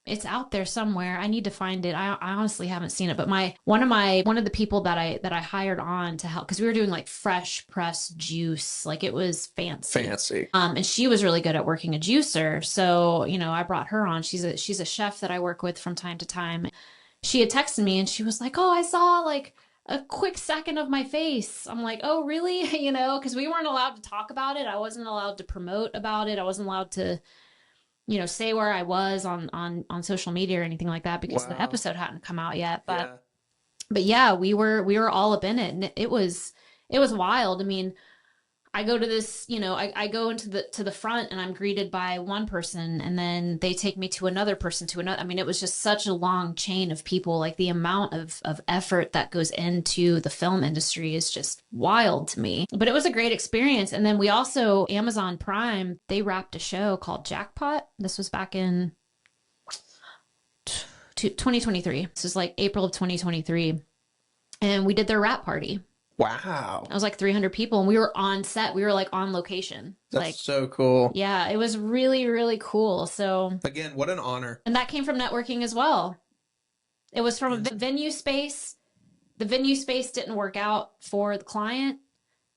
it's out there somewhere. I need to find it. I honestly haven't seen it, but one of the people that I hired on to help, because we were doing like fresh pressed juice, like it was fancy. And she was really good at working a juicer, so you know I brought her on. She's a chef that I work with from time to time. She had texted me and she was like, "Oh, I saw like a quick second of my face." I'm like, oh, really? You know, because we weren't allowed to talk about it. I wasn't allowed to promote about it. I wasn't allowed to, you know, say where I was on social media or anything like that because the episode hadn't come out yet. But yeah, we were all up in it, and it was wild. I mean, I go to this, you know, I go into the front and I'm greeted by one person and then they take me to another person to another. I mean, it was just such a long chain of people. Like the amount of effort that goes into the film industry is just wild to me. But it was a great experience. And then we also, Amazon Prime, they wrapped a show called Jackpot. This was back in 2023. This was like April of 2023. And we did their wrap party. Wow. I was like 300 people and we were on set. We were like on location. That's like, so cool. Yeah, it was really, really cool. So again, what an honor. And that came from networking as well. It was from a venue space. The venue space didn't work out for the client.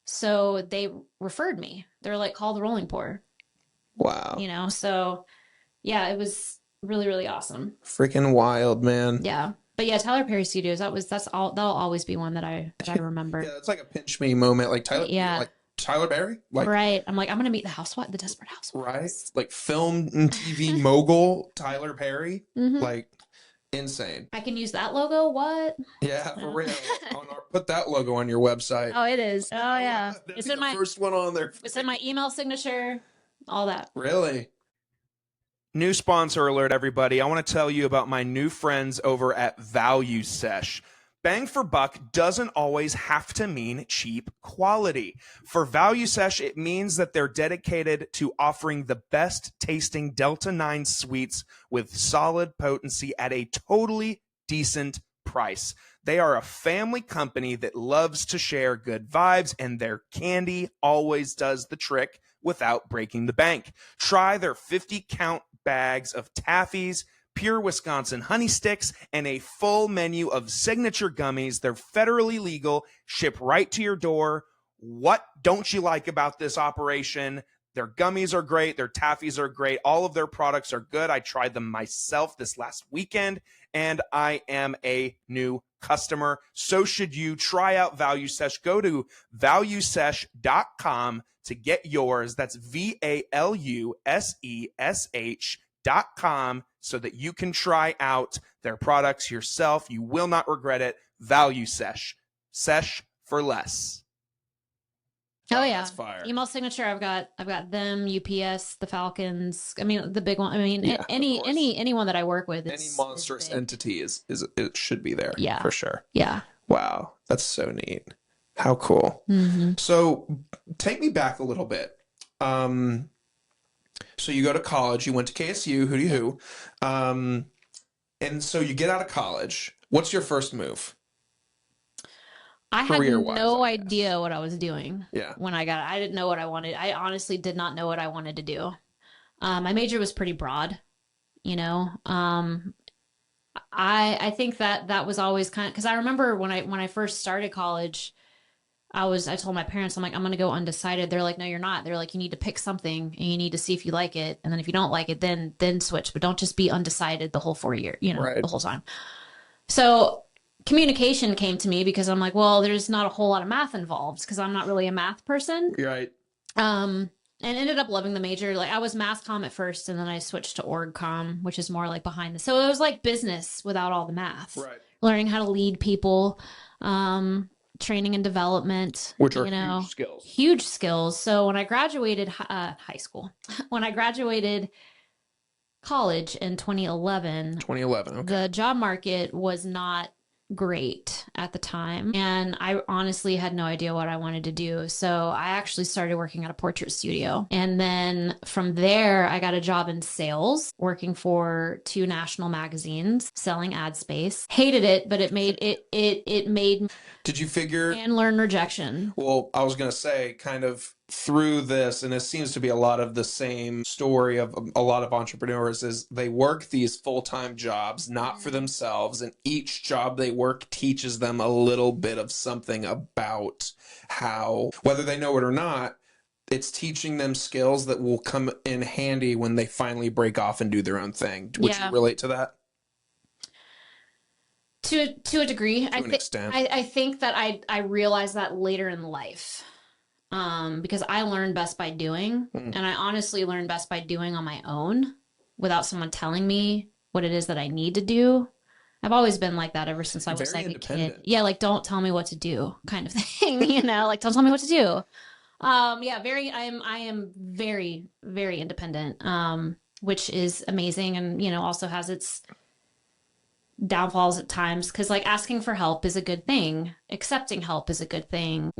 So they referred me. They're like, call the rolling pour. Wow. You know, so yeah, it was really, really awesome. Freaking wild, man. Yeah. But yeah, Tyler Perry Studios, that'll always be one that I remember. Yeah, it's like a pinch me moment. Yeah. Like Tyler Perry, like Right. I'm like, I'm gonna meet the Desperate right, Housewives. like film and TV mogul Tyler Perry, Hmm. like insane. I can use that logo. What? Yeah, for real. Put that logo on your website. Oh, it is. Oh yeah. That'd It's be in the my first one on there. it's in my email signature. All that. Really? New sponsor alert, everybody. I want to tell you about my new friends over at Value Sesh. Bang for buck doesn't always have to mean cheap quality. For Value Sesh, it means that they're dedicated to offering the best tasting Delta 9 sweets with solid potency at a totally decent price. They are a family company that loves to share good vibes, and their candy always does the trick without breaking the bank. Try their 50-count bags of taffies, pure Wisconsin honey sticks, and a full menu of signature gummies. They're federally legal, ship right to your door. What don't you like about this operation? Their gummies are great. Their taffies are great. All of their products are good. I tried them myself this last weekend, and I am a new customer. So should you. Try out Value Sesh. Go to valuesesh.com to get yours. That's VALUSESH.com so that you can try out their products yourself. You will not regret it. Value Sesh. Sesh for less. Oh yeah, that's fire. Email signature. I've got them. UPS, the Falcons. I mean, the big one. I mean, Yeah, anyone that I work with. Any monstrous entity is it should be there. Yeah, for sure. Yeah. Wow, that's so neat. How cool. Mm-hmm. So take me back a little bit. So you go to college. You went to KSU. Who? And so you get out of college. What's your first move? I had no idea what I was doing. Yeah. When I didn't know what I wanted. I honestly did not know what I wanted to do. My major was pretty broad, you know. I think that was always kind of, because I remember when I first started college, I told my parents, I'm like, I'm going to go undecided. They're like, no, you're not. They're like, you need to pick something and you need to see if you like it. And then if you don't like it, then switch, but don't just be undecided the whole 4 year, right. The whole time. So communication came to me because I'm like, well, there's not a whole lot of math involved because I'm not really a math person. Right. And ended up loving the major. Like I was mass comm at first, and then I switched to org comm, which is more like behind the. So it was like business without all the math. Right. Learning how to lead people, training and development, which are huge skills. Huge skills. So when I graduated high school, when I graduated college in 2011, okay. The job market was not great at the time, and I honestly had no idea what I wanted to do. So I actually started working at a portrait studio, and then from there I got a job in sales, working for 2 national magazines, selling ad space. Hated it, but it made Did you figure and learn rejection? Well, I was going to say, kind of through this, and it seems to be a lot of the same story of a lot of entrepreneurs, is they work these full-time jobs, not for themselves, and each job they work teaches them a little bit of something about how, whether they know it or not, it's teaching them skills that will come in handy when they finally break off and do their own thing. Would you relate to that? To a degree, to an extent. I think that I realized that later in life, because I learned best by doing, and I honestly learned best by doing on my own without someone telling me what it is that I need to do. I've always been like that ever since I was like a kid. Yeah, like don't tell me what to do, kind of thing. Like don't tell me what to do. Yeah, I am very, very independent, which is amazing, and also has its downfalls at times, because like asking for help is a good thing, accepting help is a good thing,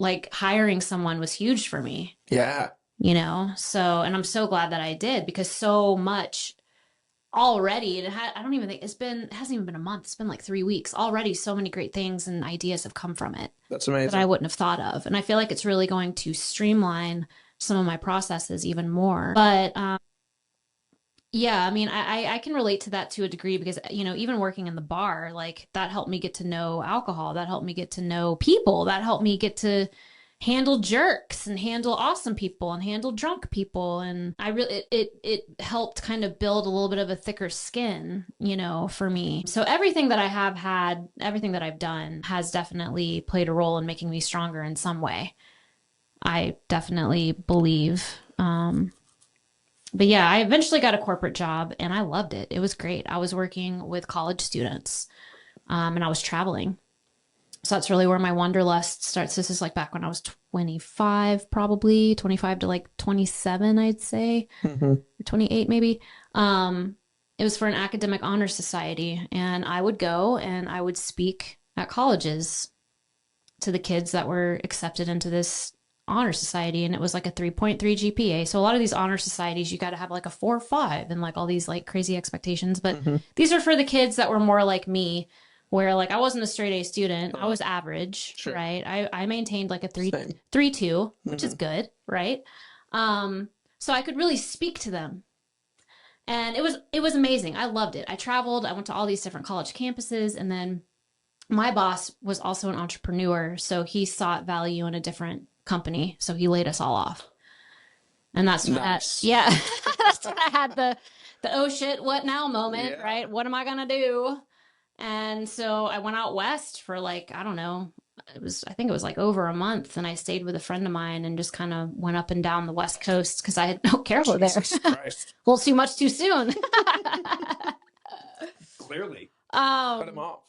like hiring someone was huge for me. Yeah. So, and I'm so glad that I did, because so much already, I don't even think it hasn't even been a month, it's been like 3 weeks already. So many great things and ideas have come from it. That's amazing. That I wouldn't have thought of, and I feel like it's really going to streamline some of my processes even more. But yeah, I mean, I can relate to that to a degree, because, even working in the bar, like that helped me get to know alcohol. That helped me get to know people. That helped me get to handle jerks and handle awesome people and handle drunk people. And I really, it helped kind of build a little bit of a thicker skin, you know, for me. So everything that I have had, everything that I've done has definitely played a role in making me stronger in some way. I definitely believe. But yeah, I eventually got a corporate job and I loved it. It was great. I was working with college students, and I was traveling. So that's really where my wanderlust starts. This is like back when I was 25, probably 25 to like 27, I'd say, or 28 maybe. It was for an academic honor society, and I would go and I would speak at colleges to the kids that were accepted into this honor society, and it was like a 3.3 GPA. So a lot of these honor societies, you got to have like a 4 or 5 and like all these like crazy expectations. But these are for the kids that were more like me, where like I wasn't a straight A student. I was average, Sure. right? I maintained like a 3.2, which is good, right? So I could really speak to them. And it was amazing. I loved it. I traveled, I went to all these different college campuses, and then my boss was also an entrepreneur, so he sought value in a different company, so he laid us all off. And that's Nice. yeah, that's when I had the oh shit, what now moment, right? What am I gonna do? And so I went out west for like, I don't know, I think it was like over a month, and I stayed with a friend of mine and just kind of went up and down the West Coast because I had no careful there. Christ. A little too much too soon. Clearly. Cut him off.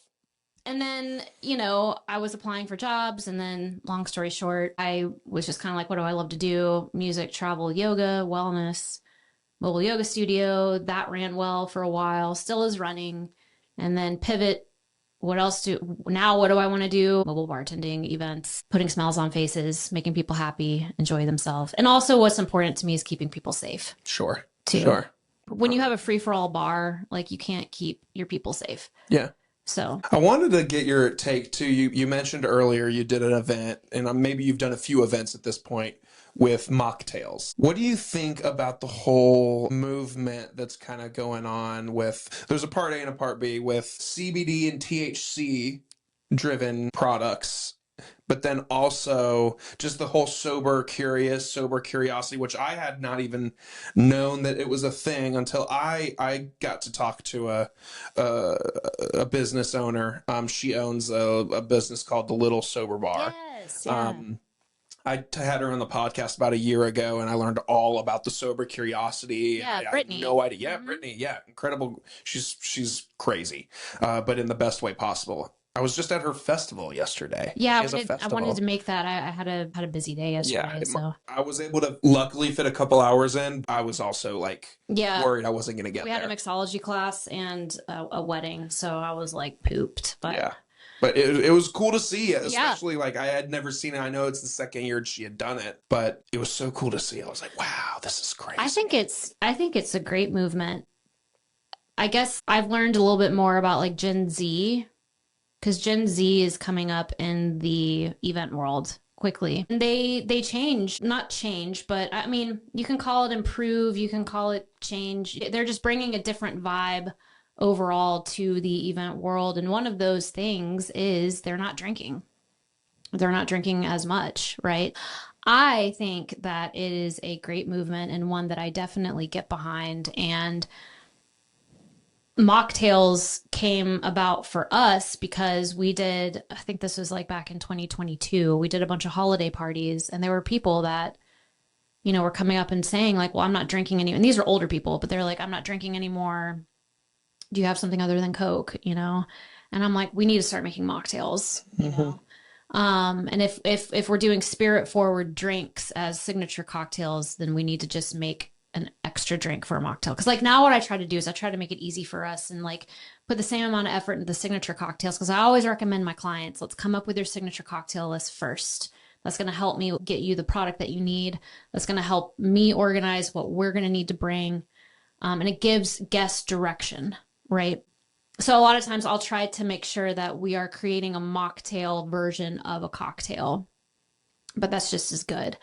And then, you know, I was applying for jobs, and then long story short, I was just kind of like, what do I love to do? Music, travel, yoga, wellness, mobile yoga studio. That ran well for a while, still is running. And then pivot. What do I want to do? Mobile bartending, events, putting smiles on faces, making people happy, enjoy themselves. And also what's important to me is keeping people safe. Sure. Too. Sure. When you have a free-for-all bar, like you can't keep your people safe. Yeah. So I wanted to get your take too. You mentioned earlier you did an event, and maybe you've done a few events at this point with mocktails. What do you think about the whole movement that's kind of going on with, there's a part A and a part B with CBD and THC driven products, but then also just the whole sober curiosity, which I had not even known that it was a thing until I got to talk to a business owner. She owns a business called The Little Sober Bar. yes, yeah. I had her on the podcast about a year ago, and I learned all about the sober curiosity. Yeah, I Brittany. had no idea. Yeah, Brittany. Yeah, incredible. She's crazy, but in the best way possible. I was just at her festival yesterday. Yeah, I wanted to make that. I had a busy day yesterday. Yeah, so I was able to luckily fit a couple hours in. I was also like worried I wasn't going to get there. We had a mixology class and a wedding, so I was like pooped. But yeah. But it was cool to see it, especially like I had never seen it. I know it's the second year she had done it, but it was so cool to see. I was like, wow, this is crazy. I think it's a great movement. I guess I've learned a little bit more about like Gen Z, because Gen Z is coming up in the event world quickly. And they not change, but I mean, you can call it improve, you can call it change. They're just bringing a different vibe overall to the event world. And one of those things is they're not drinking. They're not drinking as much, right? I think that it is a great movement and one that I definitely get behind. And mocktails came about for us because we did, I think this was like back in 2022, we did a bunch of holiday parties, and there were people that, you know, were coming up and saying like, well, I'm not drinking anymore. And these are older people, but they're like, I'm not drinking anymore. Do you have something other than Coke, you know? And I'm like, we need to start making mocktails, you know? And if we're doing spirit forward drinks as signature cocktails, then we need to just make an extra drink for a mocktail. Cause like now what I try to do is I try to make it easy for us and like put the same amount of effort into the signature cocktails. Cause I always recommend my clients, let's come up with your signature cocktail list first. That's going to help me get you the product that you need. That's going to help me organize what we're going to need to bring. And it gives guests direction, right? So a lot of times I'll try to make sure that we are creating a mocktail version of a cocktail, but that's just as good.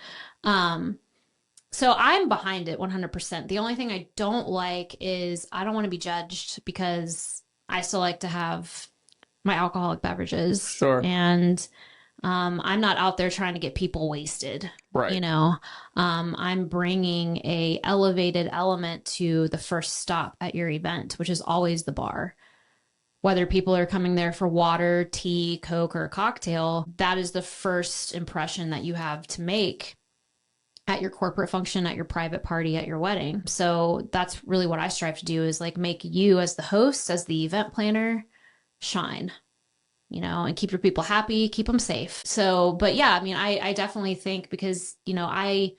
So I'm behind it 100%. The only thing I don't like is I don't want to be judged because I still like to have my alcoholic beverages. Sure. And I'm not out there trying to get people wasted. Right. You know, I'm bringing a elevated element to the first stop at your event, which is always the bar. Whether people are coming there for water, tea, Coke, or a cocktail, that is the first impression that you have to make at your corporate function, at your private party, at your wedding. So that's really what I strive to do, is like make you as the host, as the event planner, shine, you know, and keep your people happy, keep them safe. So, but yeah, I mean, I definitely think, because, you know, I've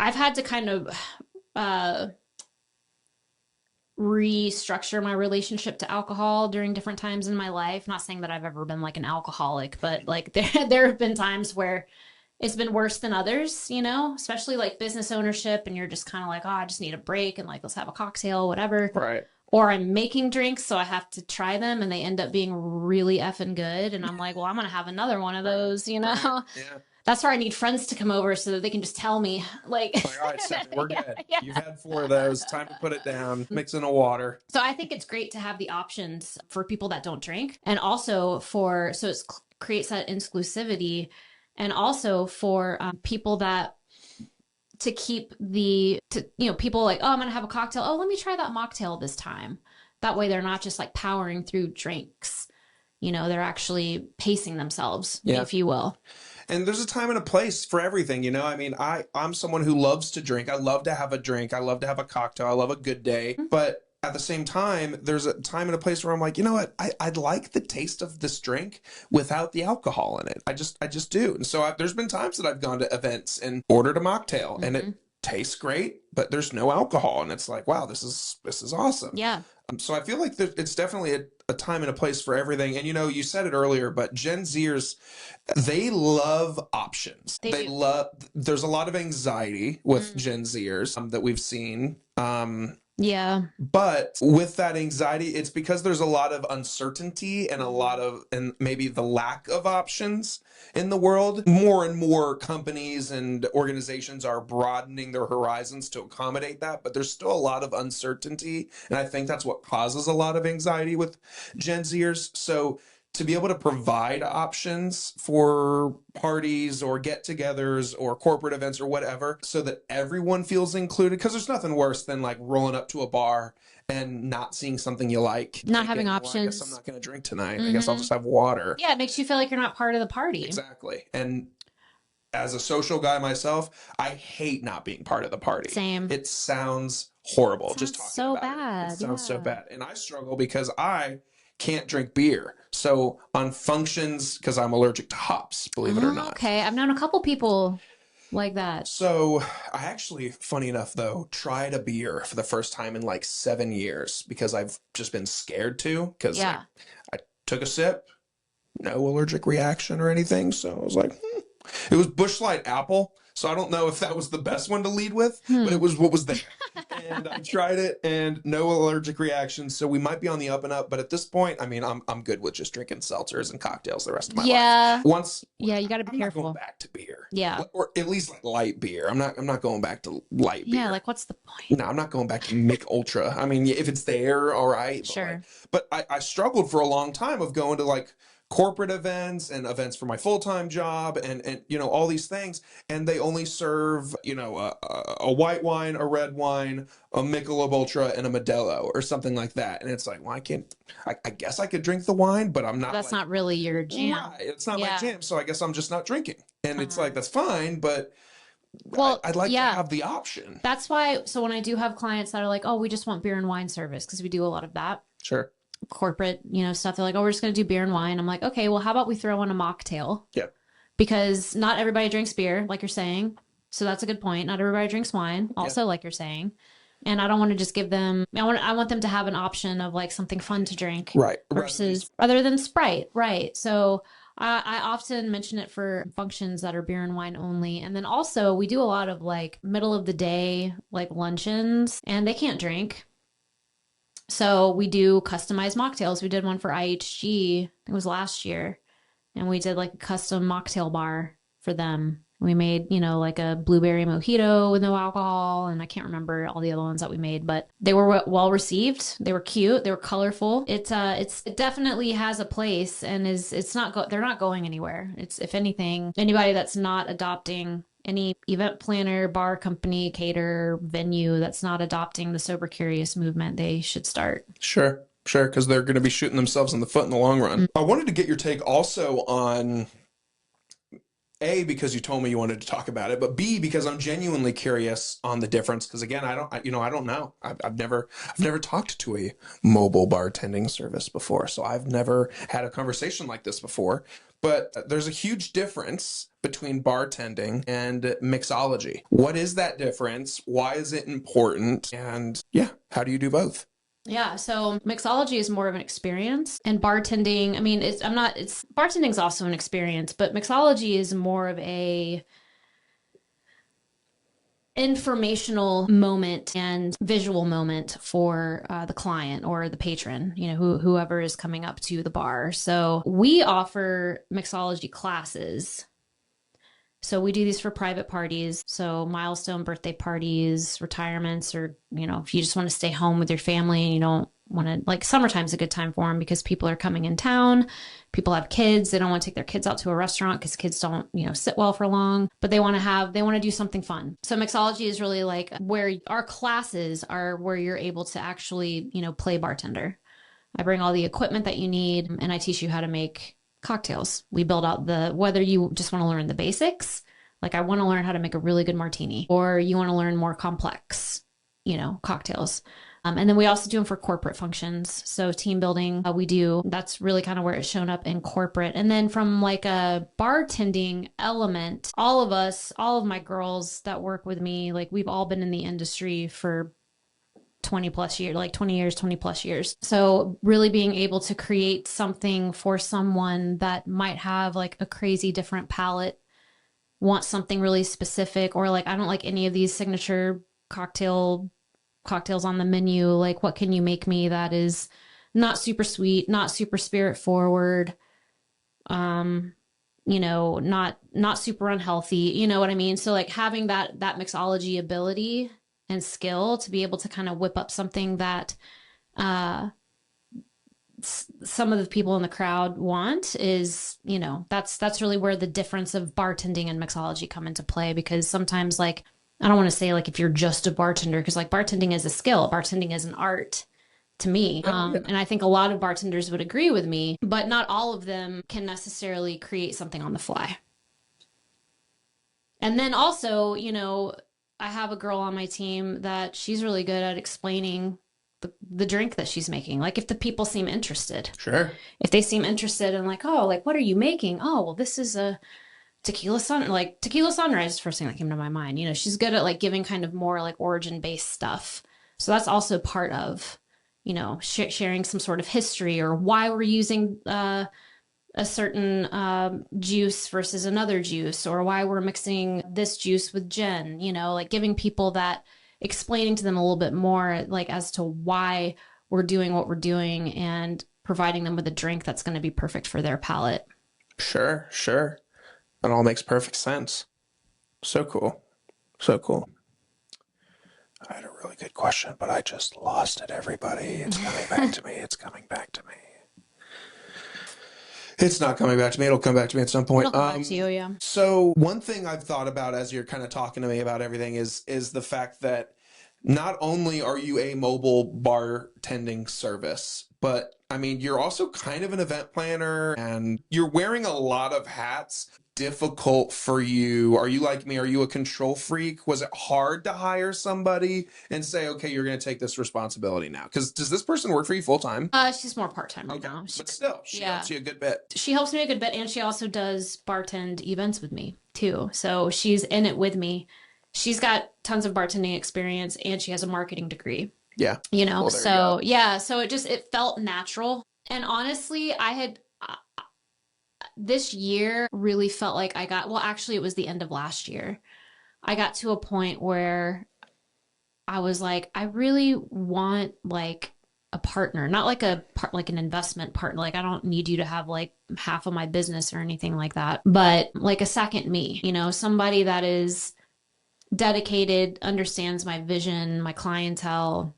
had to kind of, restructure my relationship to alcohol during different times in my life. Not saying that I've ever been like an alcoholic, but like there have been times where it's been worse than others, you know, especially like business ownership, and you're just kind of like, oh, I just need a break, and like, let's have a cocktail, whatever. Right. Or I'm making drinks, so I have to try them, and they end up being really effing good. And I'm like, well, I'm going to have another one of those, you know? Right. Yeah. That's where I need friends to come over so that they can just tell me, like, All right, Stephanie, we're good. Yeah. You've had 4 of those. Time to put it down. Mix in a water. So I think it's great to have the options for people that don't drink, and also for, so it creates that exclusivity, and also for people that, to keep you know, people like, oh, I'm going to have a cocktail. Oh, let me try that mocktail this time. That way they're not just like powering through drinks. You know, they're actually pacing themselves, if you will. And there's a time and a place for everything, you know? I mean, I'm someone who loves to drink. I love to have a drink. I love to have a cocktail. I love a good day. But at the same time, there's a time and a place where I'm like, you know what? I'd like the taste of this drink without the alcohol in it. I just do. And so there's been times that I've gone to events and ordered a mocktail, and it tastes great, but there's no alcohol. And it's like, wow, this is awesome. Yeah. So I feel like it's definitely a time and a place for everything. And, you know, you said it earlier, but Gen Zers, they love options. They love, there's a lot of anxiety with Gen Zers that we've seen. Yeah. But with that anxiety, it's because there's a lot of uncertainty and and maybe the lack of options in the world. More and more companies and organizations are broadening their horizons to accommodate that, but there's still a lot of uncertainty. And I think that's what causes a lot of anxiety with Gen Zers. So to be able to provide options for parties or get-togethers or corporate events or whatever, so that everyone feels included, because there's nothing worse than like rolling up to a bar and not seeing something you like. Not having well, options. I guess I'm not going to drink tonight. I guess I'll just have water. Yeah, it makes you feel like you're not part of the party. Exactly. And as a social guy myself, I hate not being part of the party. Same. It sounds horrible. Just talking so about bad. It sounds so bad. And I struggle because I can't drink beer. So on functions, because I'm allergic to hops, believe it or not. Okay. I've known a couple people like that. So I actually, funny enough though, tried a beer for the first time in like 7 years because I've just been scared to, because I took a sip, no allergic reaction or anything. So I was like, It was Busch Light Apple. So I don't know if that was the best one to lead with, but it was what was there. And I tried it and no allergic reactions. So we might be on the up and up. But at this point, I mean, I'm good with just drinking seltzers and cocktails the rest of my life. You got to be careful. I'm not going back to beer. Yeah. Or at least like light beer. I'm not going back to light beer. Yeah, like what's the point? No, I'm not going back to Mick Ultra. I mean, if it's there, all right. Sure. But I struggled for a long time of going to like corporate events and events for my full-time job and you know, all these things, and they only serve, you know, a white wine, a red wine, a Michelob Ultra, and a Modelo or something like that. And it's like, well, I guess I could drink the wine, but I'm not. That's not really your jam. Right, it's not my jam, so I guess I'm just not drinking. And it's like, that's fine, but I'd like to have the option. That's why, so when I do have clients that are like, oh, we just want beer and wine service, because we do a lot of that. Sure. Corporate, you know, stuff. They're like, oh, we're just going to do beer and wine. I'm like, okay, well, how about we throw in a mocktail? Yeah. Because not everybody drinks beer, like you're saying. So that's a good point. Not everybody drinks wine, also, like you're saying. And I don't want to just give them, I want them to have an option of like something fun to drink. Right. Versus other than Sprite. Right. So I often mention it for functions that are beer and wine only. And then also we do a lot of like middle of the day, like luncheons, and they can't drink. So we do customized mocktails. We did one for IHG, I think it was last year. And we did like a custom mocktail bar for them. We made, like a blueberry mojito with no alcohol. And I can't remember all the other ones that we made, but they were well received. They were cute. They were colorful. It definitely has a place, and they're not going anywhere. It's, if anything, anybody that's not adopting, any event planner, bar company, caterer, venue that's not adopting the sober curious movement, they should start. Sure, because they're going to be shooting themselves in the foot in the long run. Mm-hmm. I wanted to get your take also on, A, because you told me you wanted to talk about it, but B, because I'm genuinely curious on the difference. Because again, I don't know. I've never talked to a mobile bartending service before, so I've never had a conversation like this before. But there's a huge difference between bartending and mixology. What is that difference? Why is it important? And yeah, how do you do both? Yeah, so mixology is more of an experience, and bartending, bartending is also an experience, but mixology is more of a informational moment and visual moment for the client or the patron, whoever is coming up to the bar. So we offer mixology classes. So we do these for private parties. So milestone birthday parties, retirements, or, if you just want to stay home with your family and you don't want to, like, summertime's a good time for them because people are coming in town. People have kids. They don't want to take their kids out to a restaurant because kids don't, sit well for long, but they want to do something fun. So mixology is really like where our classes are, where you're able to actually, play bartender. I bring all the equipment that you need, and I teach you how to make cocktails. We build out whether you just want to learn the basics, like I want to learn how to make a really good martini, or you want to learn more complex, cocktails. And then we also do them for corporate functions. So team building, that's really kind of where it's shown up in corporate. And then from like a bartending element, all of my girls that work with me, like we've all been in the industry for 20 plus years, like 20 years, 20 plus years. So really being able to create something for someone that might have like a crazy different palate, wants something really specific, or like, I don't like any of these signature cocktails on the menu. Like, what can you make me that is not super sweet, not super spirit forward, not super unhealthy, you know what I mean? So like having that mixology ability and skill to be able to kind of whip up something that some of the people in the crowd want is, that's really where the difference of bartending and mixology come into play. Because sometimes, like, I don't want to say like if you're just a bartender, because like bartending is a skill, bartending is an art to me. And I think a lot of bartenders would agree with me, but not all of them can necessarily create something on the fly. And then also, I have a girl on my team that she's really good at explaining the drink that she's making. Like if the people seem interested. Sure. If they seem interested in like, oh, like, what are you making? Oh, well, this is a tequila sunrise is the first thing that came to my mind. She's good at like giving kind of more like origin based stuff. So that's also part of, sharing some sort of history or why we're using a certain juice versus another juice, or why we're mixing this juice with gin, like giving people that, explaining to them a little bit more like as to why we're doing what we're doing, and providing them with a drink that's going to be perfect for their palate. Sure. That all makes perfect sense. So cool. I had a really good question, but I just lost it, everybody. It's coming back to me. It's not coming back to me. It'll come back to me at some point. It'll come back to you, yeah. So one thing I've thought about as you're kind of talking to me about everything is the fact that not only are you a mobile bartending service, but I mean, you're also kind of an event planner and you're wearing a lot of hats. Difficult for you? Are you like me? Are you a control freak? Was it hard to hire somebody and say, okay, you're going to take this responsibility now? Because does this person work for you full time? She's more part-time right now. But still, she helps you a good bit. She helps me a good bit, and she also does bartend events with me too. So she's in it with me. She's got tons of bartending experience, and she has a marketing degree. Yeah. So it felt natural. And honestly, this year really felt like actually it was the end of last year. I got to a point where I was like, I really want like a partner, not like like an investment partner. Like I don't need you to have like half of my business or anything like that, but like a second me, somebody that is dedicated, understands my vision, my clientele,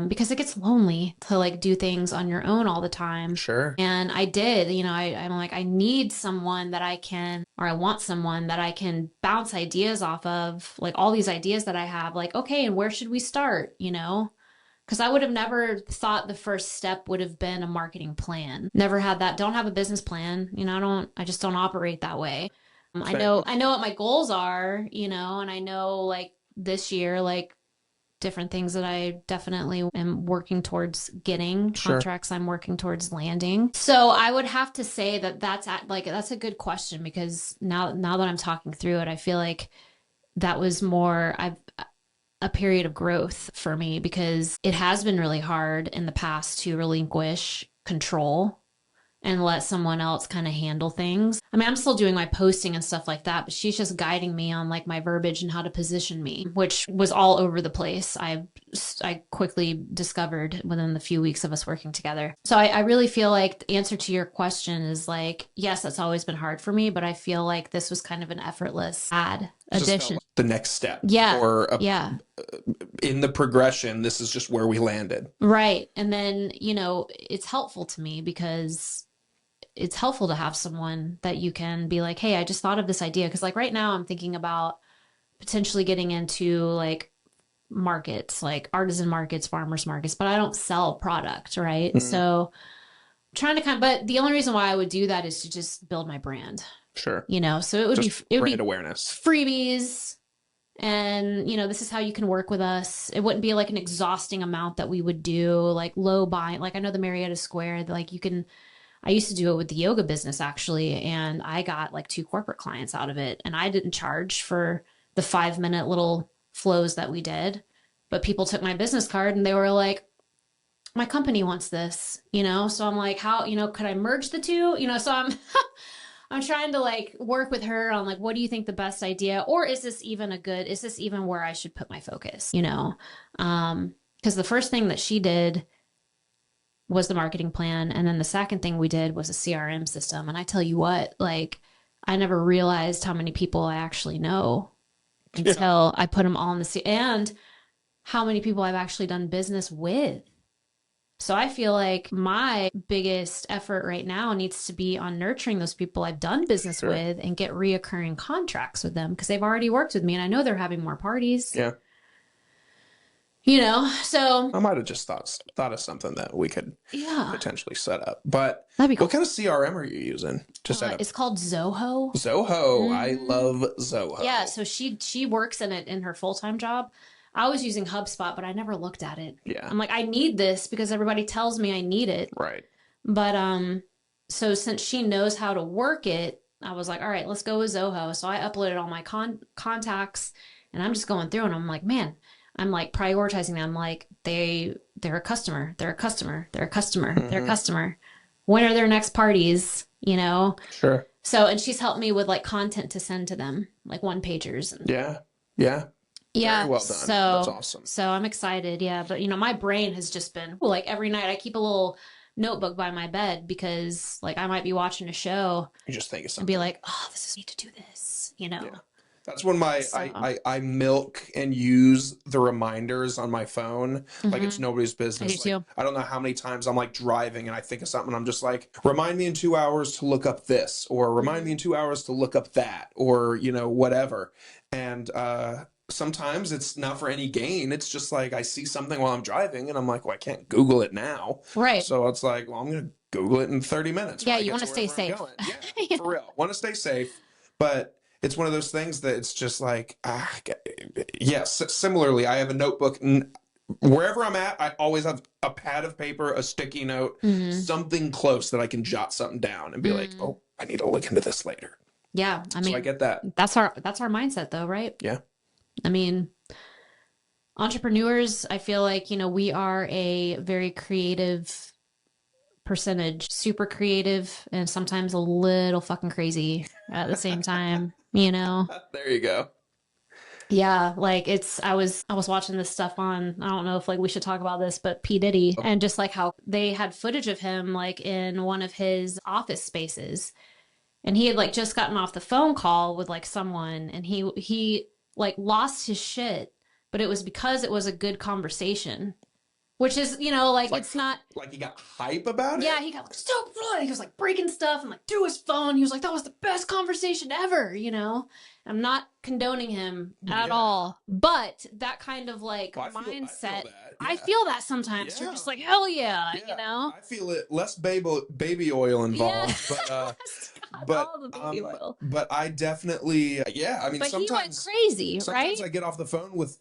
because it gets lonely to like do things on your own all the time. Sure. And I did, I'm like, I need someone that I want someone that I can bounce ideas off of, like all these ideas that I have, like, okay, and where should we start, Because I would have never thought the first step would have been a marketing plan. Never had that. Don't have a business plan. I just don't operate that way. I know what my goals are, and I know like this year, like different things that I definitely am working towards getting, contracts I'm working towards landing. So I would have to say that that's a good question, because now that I'm talking through it, I feel like that was more a period of growth for me, because it has been really hard in the past to relinquish control and let someone else kind of handle things. I mean, I'm still doing my posting and stuff like that, but she's just guiding me on like my verbiage and how to position me, which was all over the place. I quickly discovered within the few weeks of us working together. So I really feel like the answer to your question is like, yes, that's always been hard for me, but I feel like this was kind of an effortless addition. Like the next step. Yeah. Or in the progression, this is just where we landed. Right. And then, it's helpful to me because it's helpful to have someone that you can be like, hey, I just thought of this idea. Cause like right now I'm thinking about potentially getting into like markets, like artisan markets, farmers markets, but I don't sell product. Right. Mm-hmm. So trying to but the only reason why I would do that is to just build my brand. Sure. So it would just be brand awareness, freebies. And, this is how you can work with us. It wouldn't be like an exhausting amount that we would do, like low buy. Like I know the Marietta Square, like I used to do it with the yoga business actually. And I got like 2 corporate clients out of it. And I didn't charge for the 5-minute little flows that we did, but people took my business card and they were like, my company wants this, So I'm like, how, could I merge the two? So I'm trying to like work with her on like, what do you think the best idea, or is this even where I should put my focus, because the first thing that she did was the marketing plan. And then the second thing we did was a CRM system. And I tell you what, like I never realized how many people I actually know until I put them all in and how many people I've actually done business with. So I feel like my biggest effort right now needs to be on nurturing those people I've done business with and get reoccurring contracts with them, because they've already worked with me and I know they're having more parties. Yeah. So I might have just thought of something that we could potentially set up. But that'd be cool. What kind of CRM are you using? It's called Zoho. Zoho. Mm-hmm. I love Zoho. Yeah. So she works in it in her full-time job. I was using HubSpot, but I never looked at it. Yeah. I'm like, I need this because everybody tells me I need it. Right. But so since she knows how to work it, I was like, all right, let's go with Zoho. So I uploaded all my contacts and I'm just going through and I'm like, man, I'm like prioritizing them. Like they're a customer, they're a customer, they're a customer, mm-hmm. they're a customer. When are their next parties? Sure. So, and she's helped me with like content to send to them, like 1-pagers. Yeah. Yeah. Yeah. Very well done. So that's awesome. So I'm excited. Yeah. But my brain has just been like every night I keep a little notebook by my bed because like I might be watching a show. You just think of something. And be like, oh, I need to do this, Yeah. That's when I milk and use the reminders on my phone. Mm-hmm. Like it's nobody's business. I do too. I don't know how many times I'm like driving and I think of something and I'm just like, remind me in 2 hours to look up this, or remind me in 2 hours to look up that, or, whatever. And, sometimes it's not for any gain. It's just like I see something while I'm driving and I'm like, well, I can't Google it now. Right. So it's like, well, I'm going to Google it in 30 minutes. Yeah, you want to stay safe. Yeah, for real. Want to stay safe. But it's one of those things that it's just like, yes. Similarly, I have a notebook. Wherever I'm at, I always have a pad of paper, a sticky note, mm-hmm. something close that I can jot something down and be like, oh, I need to look into this later. Yeah. I mean, so I get that. That's our mindset though, right? Yeah. I mean, entrepreneurs, I feel like, we are a very creative percentage, super creative, and sometimes a little fucking crazy at the same time, There you go. Yeah, like I was watching this stuff on, I don't know if like we should talk about this, but P. Diddy, and just like how they had footage of him like in one of his office spaces, and he had like just gotten off the phone call with like someone, and he like lost his shit, but it was because it was a good conversation. Which is, like Like, it's not. like he got hype about Yeah, it. he got like so bloody. He was like breaking stuff and like through his phone. He was like, "That was the best conversation ever." I'm not condoning him at Yeah. all, but that kind of like Well, I feel mindset, that. I Yeah. feel that sometimes. You're Yeah. just like, hell yeah, Yeah. you know? I feel it. Less baby oil Yeah. involved, God, but all the baby oil. but I definitely, yeah. I mean, But he went sometimes crazy, sometimes right? I get off the phone with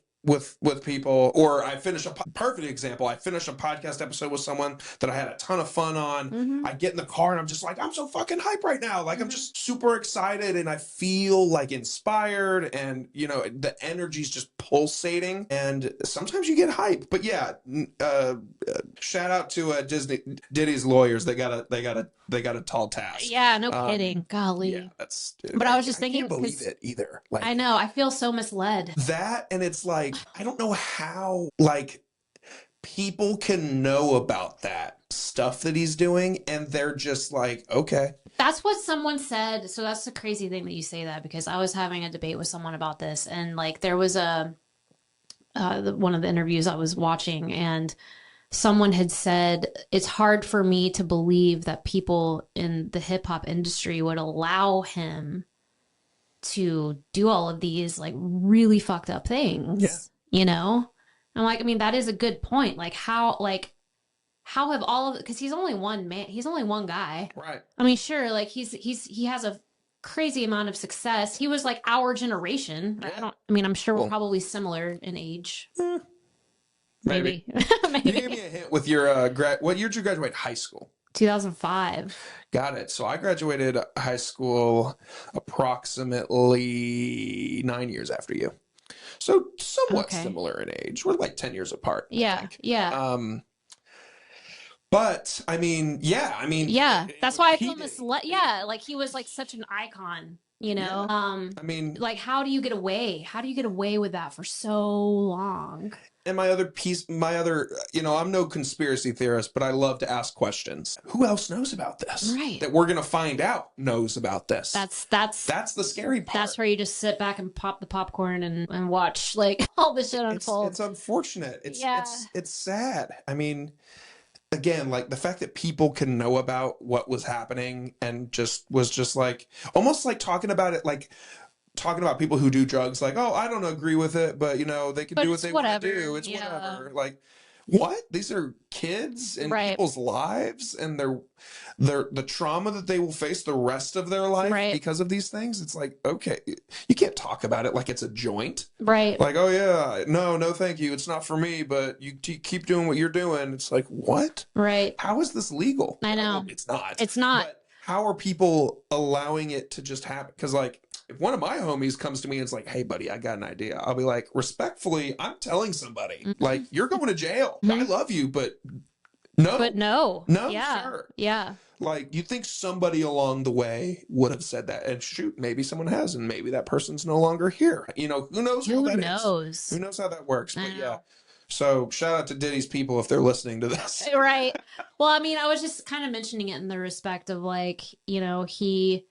people, or I finish perfect example. I finish a podcast episode with someone that I had a ton of fun on. Mm-hmm. I get in the car and I'm just like, I'm so fucking hype right now. Like, I'm Mm-hmm. just super excited and I feel like inspired, and the energy's just pulsating. And sometimes you get hype, but yeah, shout out to Diddy's lawyers. They got a tall task. Yeah, no kidding. Golly. Yeah, that's. But I was just thinking, can't believe 'cause it either. Like, I know, I feel so misled. that, and it's like, I don't know how, like, people can know about that stuff that he's doing, and they're just like, okay. That's what someone said. So that's the crazy thing that you say that, because I was having a debate with someone about this, and like there was one of the interviews I was watching, and someone had said it's hard for me to believe that people in the hip hop industry would allow him to do all of these like really fucked up things. Yeah. I'm like, I mean, that is a good point. How have all of, because he's only one man, he's only one guy. Right. I mean, sure, like he has a crazy amount of success. He was like our generation. Yeah. I'm sure we're probably similar in age. Maybe. You gave me a hint with your what year did you graduate high school? 2005. Got it. So I graduated high school approximately 9 years after you. So somewhat similar in age. We're like 10 years apart. Yeah. Yeah. But I mean, yeah. That's why I feel misled. Yeah. Like he was like such an icon, Yeah. I mean, like how do you get away? How do you get away with that for so long? and my other, I'm no conspiracy theorist, but I love to ask questions. Who else knows about this? Right. That we're going to find out knows about this. That's the scary part. That's where you just sit back and pop the popcorn and watch like all this shit unfold. It's unfortunate. It's sad. I mean, again, like the fact that people can know about what was happening and was just like, almost like talking about it, like talking about people who do drugs, like, oh, I don't agree with it, but they can do what they want to do. It's whatever. Like, what? These are kids and people's lives, and the trauma that they will face the rest of their life because of these things. It's like, okay, you can't talk about it like it's a joint. Right. Like, oh yeah, no, thank you. It's not for me, but you keep doing what you're doing. It's like, what? Right. How is this legal? I know. It's not. It's not. But how are people allowing it to just happen? Because like, if one of my homies comes to me and is like, hey buddy, I got an idea, I'll be like, respectfully, I'm telling somebody, like, you're going to jail. I love you, but no. But no. Yeah. Sure. Yeah. Like, you think somebody along the way would have said that, and shoot, maybe someone has, and maybe that person's no longer here. Who knows? Who knows? Who knows how that works? But yeah. So shout out to Diddy's people if they're listening to this. Right. Well, I mean, I was just kind of mentioning it in the respect of like, he,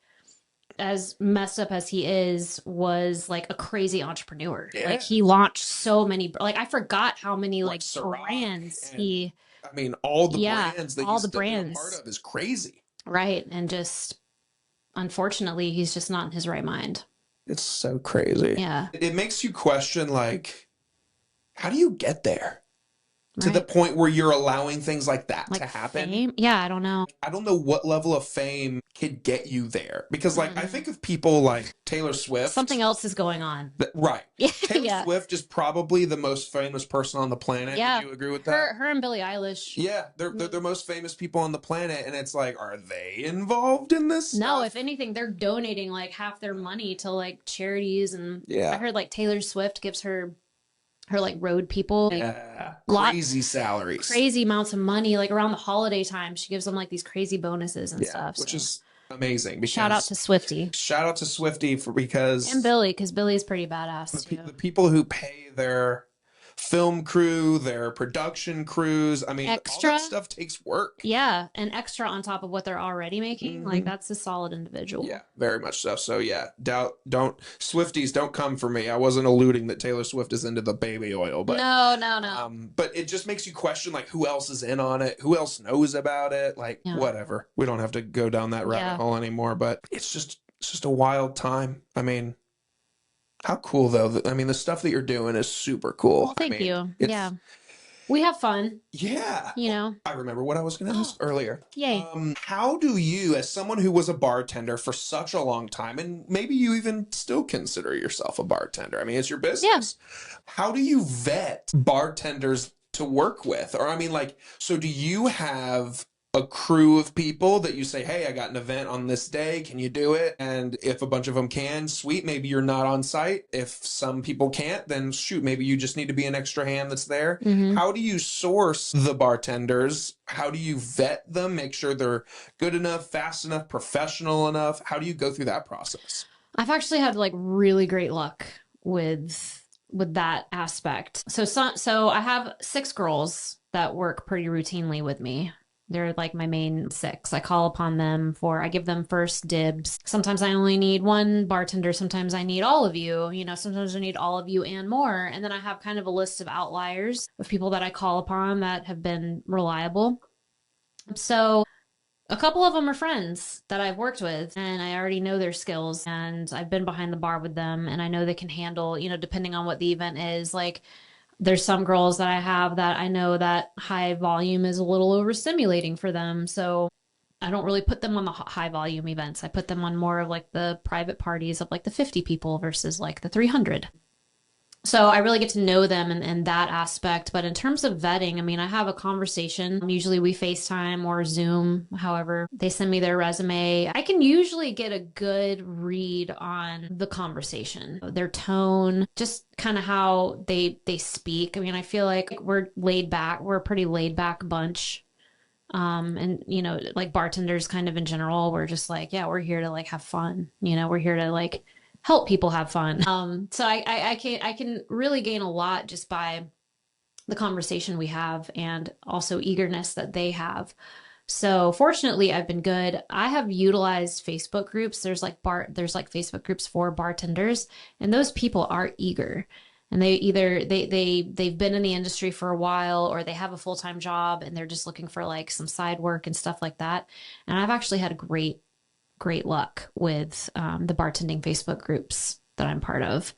as messed up as he is, was like a crazy entrepreneur. Yeah. Like he launched so many, like I forgot how many like brands he. I mean, all the brands that he's brands part of is crazy. Right. And just, unfortunately, he's just not in his right mind. It's so crazy. Yeah. It makes you question, like, how do you get there? To the point where you're allowing things like that to happen. Fame? Yeah, I don't know. I don't know what level of fame could get you there. Because, like, I think of people like Taylor Swift. Something else is going on. Right. Taylor Swift is probably the most famous person on the planet. Yeah. Do you agree with that? Her and Billie Eilish. Yeah, they're the most famous people on the planet. And it's like, are they involved in this stuff? No, if anything, they're donating like half their money to like charities. And I heard like Taylor Swift gives her like road people crazy salaries, crazy amounts of money, like around the holiday time she gives them like these crazy bonuses and stuff, which is amazing. Shout out to Swifty. Shout out to Swifty because and Billy, because Billy's pretty badass too. the people who pay their film crew, their production crews, I mean, all Extra. that stuff takes work. Yeah, and extra on top of what they're already making. Like, that's a solid individual. Yeah, very much so. So yeah, Swifties don't come for me. I wasn't alluding that Taylor Swift is into the baby oil, but no. But it just makes you question, like, who else is in on it? Who else knows about it? Like, whatever. We don't have to go down that rabbit hole anymore, but it's just a wild time. I mean, how cool though. I mean, the stuff that you're doing is super cool. Well, thank you. Yeah. We have fun. Yeah. You know, I remember what I was going to ask earlier. Yay. How do you, as someone who was a bartender for such a long time, and maybe you even still consider yourself a bartender, I mean, it's your business. Yeah. How do you vet bartenders to work with? Or, I mean, like, so do you have a crew of people that you say, hey, I got an event on this day, can you do it? And if a bunch of them can, sweet, maybe you're not on site. If some people can't, then shoot, maybe you just need to be an extra hand that's there. How do you source the bartenders? How do you vet them, make sure they're good enough, fast enough, professional enough? How do you go through that process? I've actually had like really great luck with that aspect. So I have 6 girls that work pretty routinely with me. They're like my main 6. I call upon them I give them first dibs. Sometimes I only need one bartender. Sometimes I need all of you. You know, sometimes I need all of you and more. And then I have kind of a list of outliers of people that I call upon that have been reliable. So a couple of them are friends that I've worked with, and I already know their skills, and I've been behind the bar with them, and I know they can handle, you know, depending on what the event is. Like, there's some girls that I have that I know that high volume is a little overstimulating for them. So I don't really put them on the high volume events. I put them on more of like the private parties of like the 50 people versus like the 300. So I really get to know them in that aspect. But in terms of vetting, I mean, I have a conversation. Usually we FaceTime or Zoom. However, they send me their resume. I can usually get a good read on the conversation, their tone, just kind of how they speak. I mean, I feel like we're laid back. We're a pretty laid back bunch. And you know, like bartenders kind of in general, we're just like, yeah, we're here to like have fun. You know, we're here to like help people have fun. So I can really gain a lot just by the conversation we have and also eagerness that they have. So fortunately, I've been good. I have utilized Facebook groups. There's like Facebook groups for bartenders, and those people are eager. And they either they've been in the industry for a while, or they have a full-time job and they're just looking for like some side work and stuff like that. And I've actually had great luck with the bartending Facebook groups that I'm part of.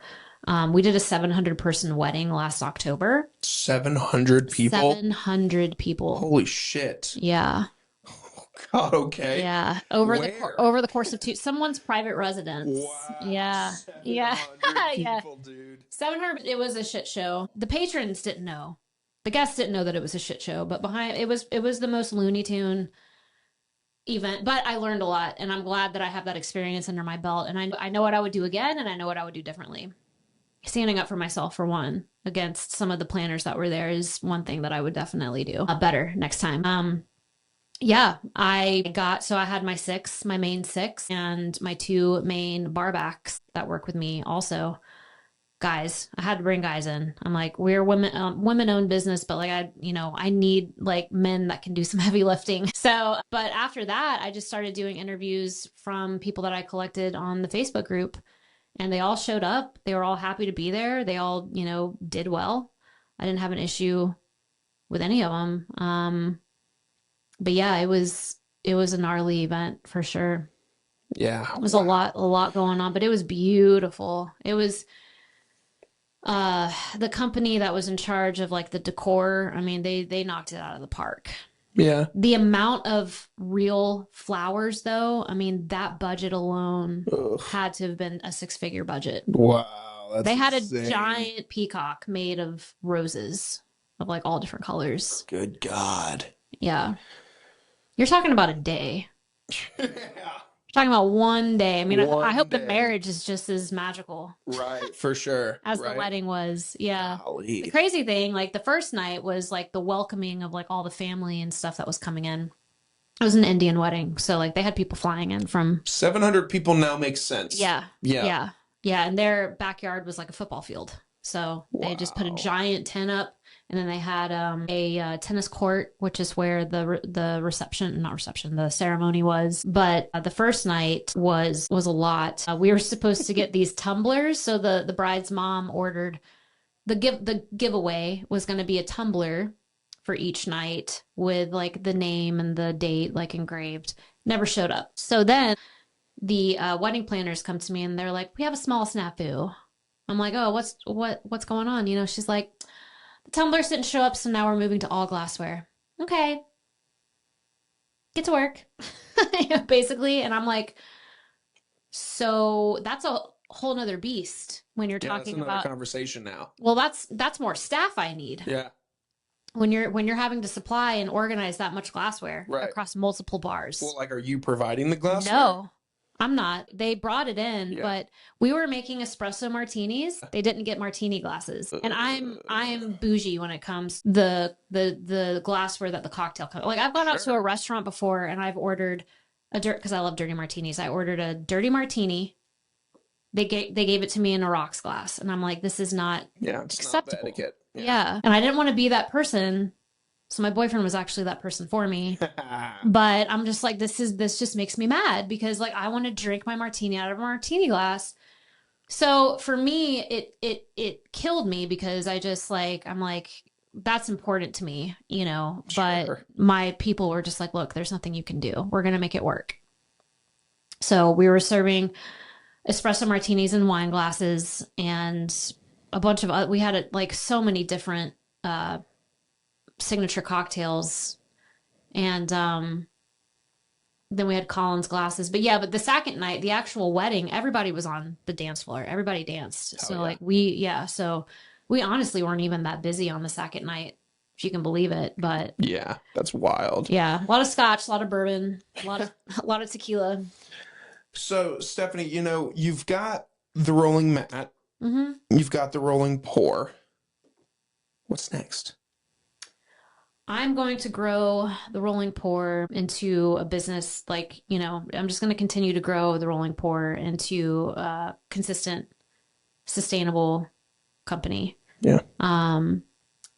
We did a 700 person wedding last October. 700 people? 700 people. Holy shit. Yeah. Oh God, okay. Yeah. Over the course of someone's private residence. Wow. Yeah. 700 Yeah. people, dude. 700. It was a shit show. The patrons didn't know. The guests didn't know that it was a shit show, but behind it was the most Looney Tune event. But I learned a lot, and I'm glad that I have that experience under my belt, and I know what I would do again, and I know what I would do differently. Standing up for myself, for one, against some of the planners that were there is one thing that I would definitely do better next time. Yeah, I had my main 6 and my 2 main barbacks that work with me also. Guys, I had to bring guys in. I'm like, we're women-owned business, but like I need like men that can do some heavy lifting. So, but after that, I just started doing interviews from people that I collected on the Facebook group, and they all showed up. They were all happy to be there. They all, did well. I didn't have an issue with any of them. But yeah, it was a gnarly event for sure. Yeah, it was a lot going on, but it was beautiful. It was. The company that was in charge of like the decor, I mean, they knocked it out of the park. Yeah. The amount of real flowers though, I mean, that budget alone had to have been a 6-figure budget. Wow. That's they had insane. A giant peacock made of roses of like all different colors. Good God. Yeah. You're talking about a day. Yeah. Talking about one day. I mean, I hope the marriage is just as magical. Right, for sure. As the wedding was. Yeah. Golly. The crazy thing, like the first night was like the welcoming of like all the family and stuff that was coming in. It was an Indian wedding. So like they had people flying in from 700 people now makes sense. yeah. Yeah. Yeah. Yeah. And their backyard was like a football field. So they just put a Wow. giant tent up, and then they had a tennis court, which is where the reception, not reception, the ceremony was. But the first night was a lot. We were supposed to get these tumblers. So the bride's mom ordered the giveaway was going to be a tumbler for each night with like the name and the date like engraved. Never showed up. So then the wedding planners come to me and they're like, "We have a small snafu." I'm like, "Oh, what's going on?" You know, she's like, "The tumblers didn't show up, so now we're moving to all glassware." Okay, get to work, basically. And I'm like, so that's a whole nother beast when you're Yeah, that's talking another about. conversation now. Well, that's more staff I need. Yeah. When you're having to supply and organize that much glassware Right. across multiple bars. Well, like, are you providing the glass? No, I'm not. They brought it in, Yeah. but we were making espresso martinis. They didn't get martini glasses, and I'm bougie when it comes the glassware that the cocktail comes. Like I've gone out to Sure. a restaurant before and I've ordered because I love dirty martinis. I ordered a dirty martini. They gave it to me in a rocks glass, and I'm like, this is not Yeah, it's acceptable. not the etiquette. Yeah. And I didn't want to be that person. So my boyfriend was actually that person for me. But I'm just like, this just makes me mad because like I want to drink my martini out of a martini glass. So for me, it killed me because I'm like, that's important to me, you know. But Sure. my people were just like, look, there's nothing you can do. We're gonna make it work. So we were serving espresso martinis in wine glasses and a bunch of we had like so many different signature cocktails, and then we had Collins glasses. But the second night, the actual wedding, everybody was on the dance floor. Everybody danced. So we honestly weren't even that busy on the second night, if you can believe it. But Yeah, that's wild. yeah, a lot of scotch, a lot of bourbon, a lot of tequila. So, Stephanie, you've got the rolling mat, Mm-hmm. you've got the rolling pour. What's next? I'm going to grow the rolling pour into a business. Like, I'm just going to continue to grow the rolling pour into a consistent, sustainable company. Yeah.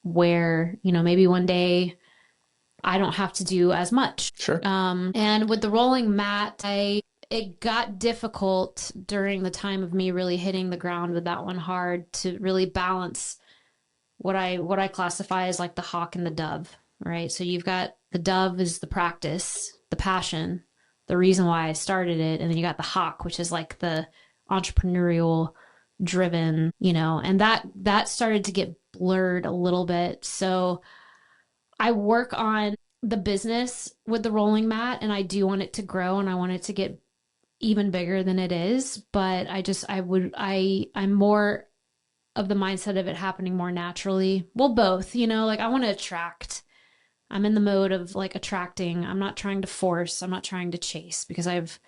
Where, maybe one day I don't have to do as much. Sure. And with the rolling mat, it got difficult during the time of me really hitting the ground with that one hard to really balance what I classify as like the hawk and the dove, right? So you've got the dove is the practice, the passion, the reason why I started it, and then you got the hawk, which is like the entrepreneurial driven, and that started to get blurred a little bit. So I work on the business with the rolling mat, and I do want it to grow and I want it to get even bigger than it is, but I'm more of the mindset of it happening more naturally. Well, both, like I want to attract. I'm in the mode of like attracting. I'm not trying to force. I'm not trying to chase because I've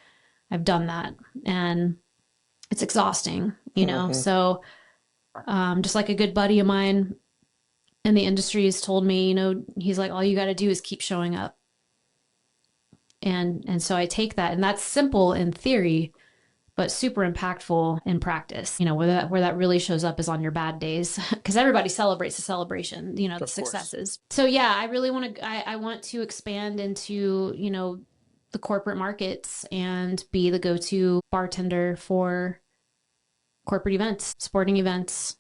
done that and it's exhausting, Mm-hmm. So just like a good buddy of mine in the industry has told me, he's like, all you got to do is keep showing up. And so I take that, and that's simple in theory, but super impactful in practice. Where that really shows up is on your bad days, because everybody celebrates the celebration, the successes. So yeah, I really I want to expand into, the corporate markets and be the go-to bartender for corporate events, sporting events.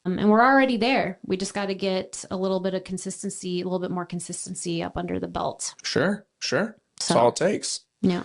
And we're already there. We just got to get a little bit of consistency, a little bit more consistency up under the belt. Sure. That's all it takes. Yeah.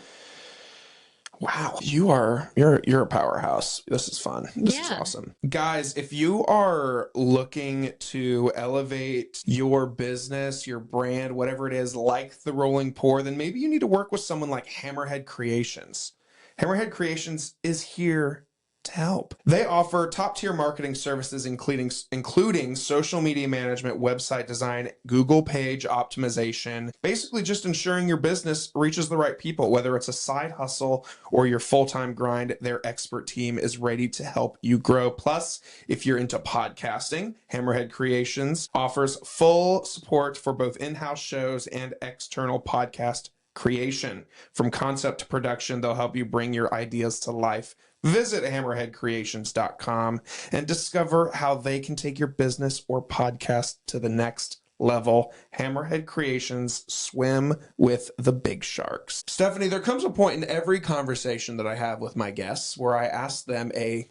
Wow, you're a powerhouse. This is fun. This is awesome. Guys, if you are looking to elevate your business, your brand, whatever it is, like the rolling pour, then maybe you need to work with someone like Hammerhead Creations. Hammerhead Creations is here to help. They offer top-tier marketing services, including social media management, website design, Google page optimization, basically just ensuring your business reaches the right people, whether it's a side hustle or your full-time grind. Their expert team is ready to help you grow. Plus, if you're into podcasting, Hammerhead Creations offers full support for both in-house shows and external podcast creation. From concept to production, they'll help you bring your ideas to life. Visit hammerheadcreations.com and discover how they can take your business or podcast to the next level. Hammerhead Creations, swim with the big sharks. Stephanie, there comes a point in every conversation that I have with my guests where I ask them a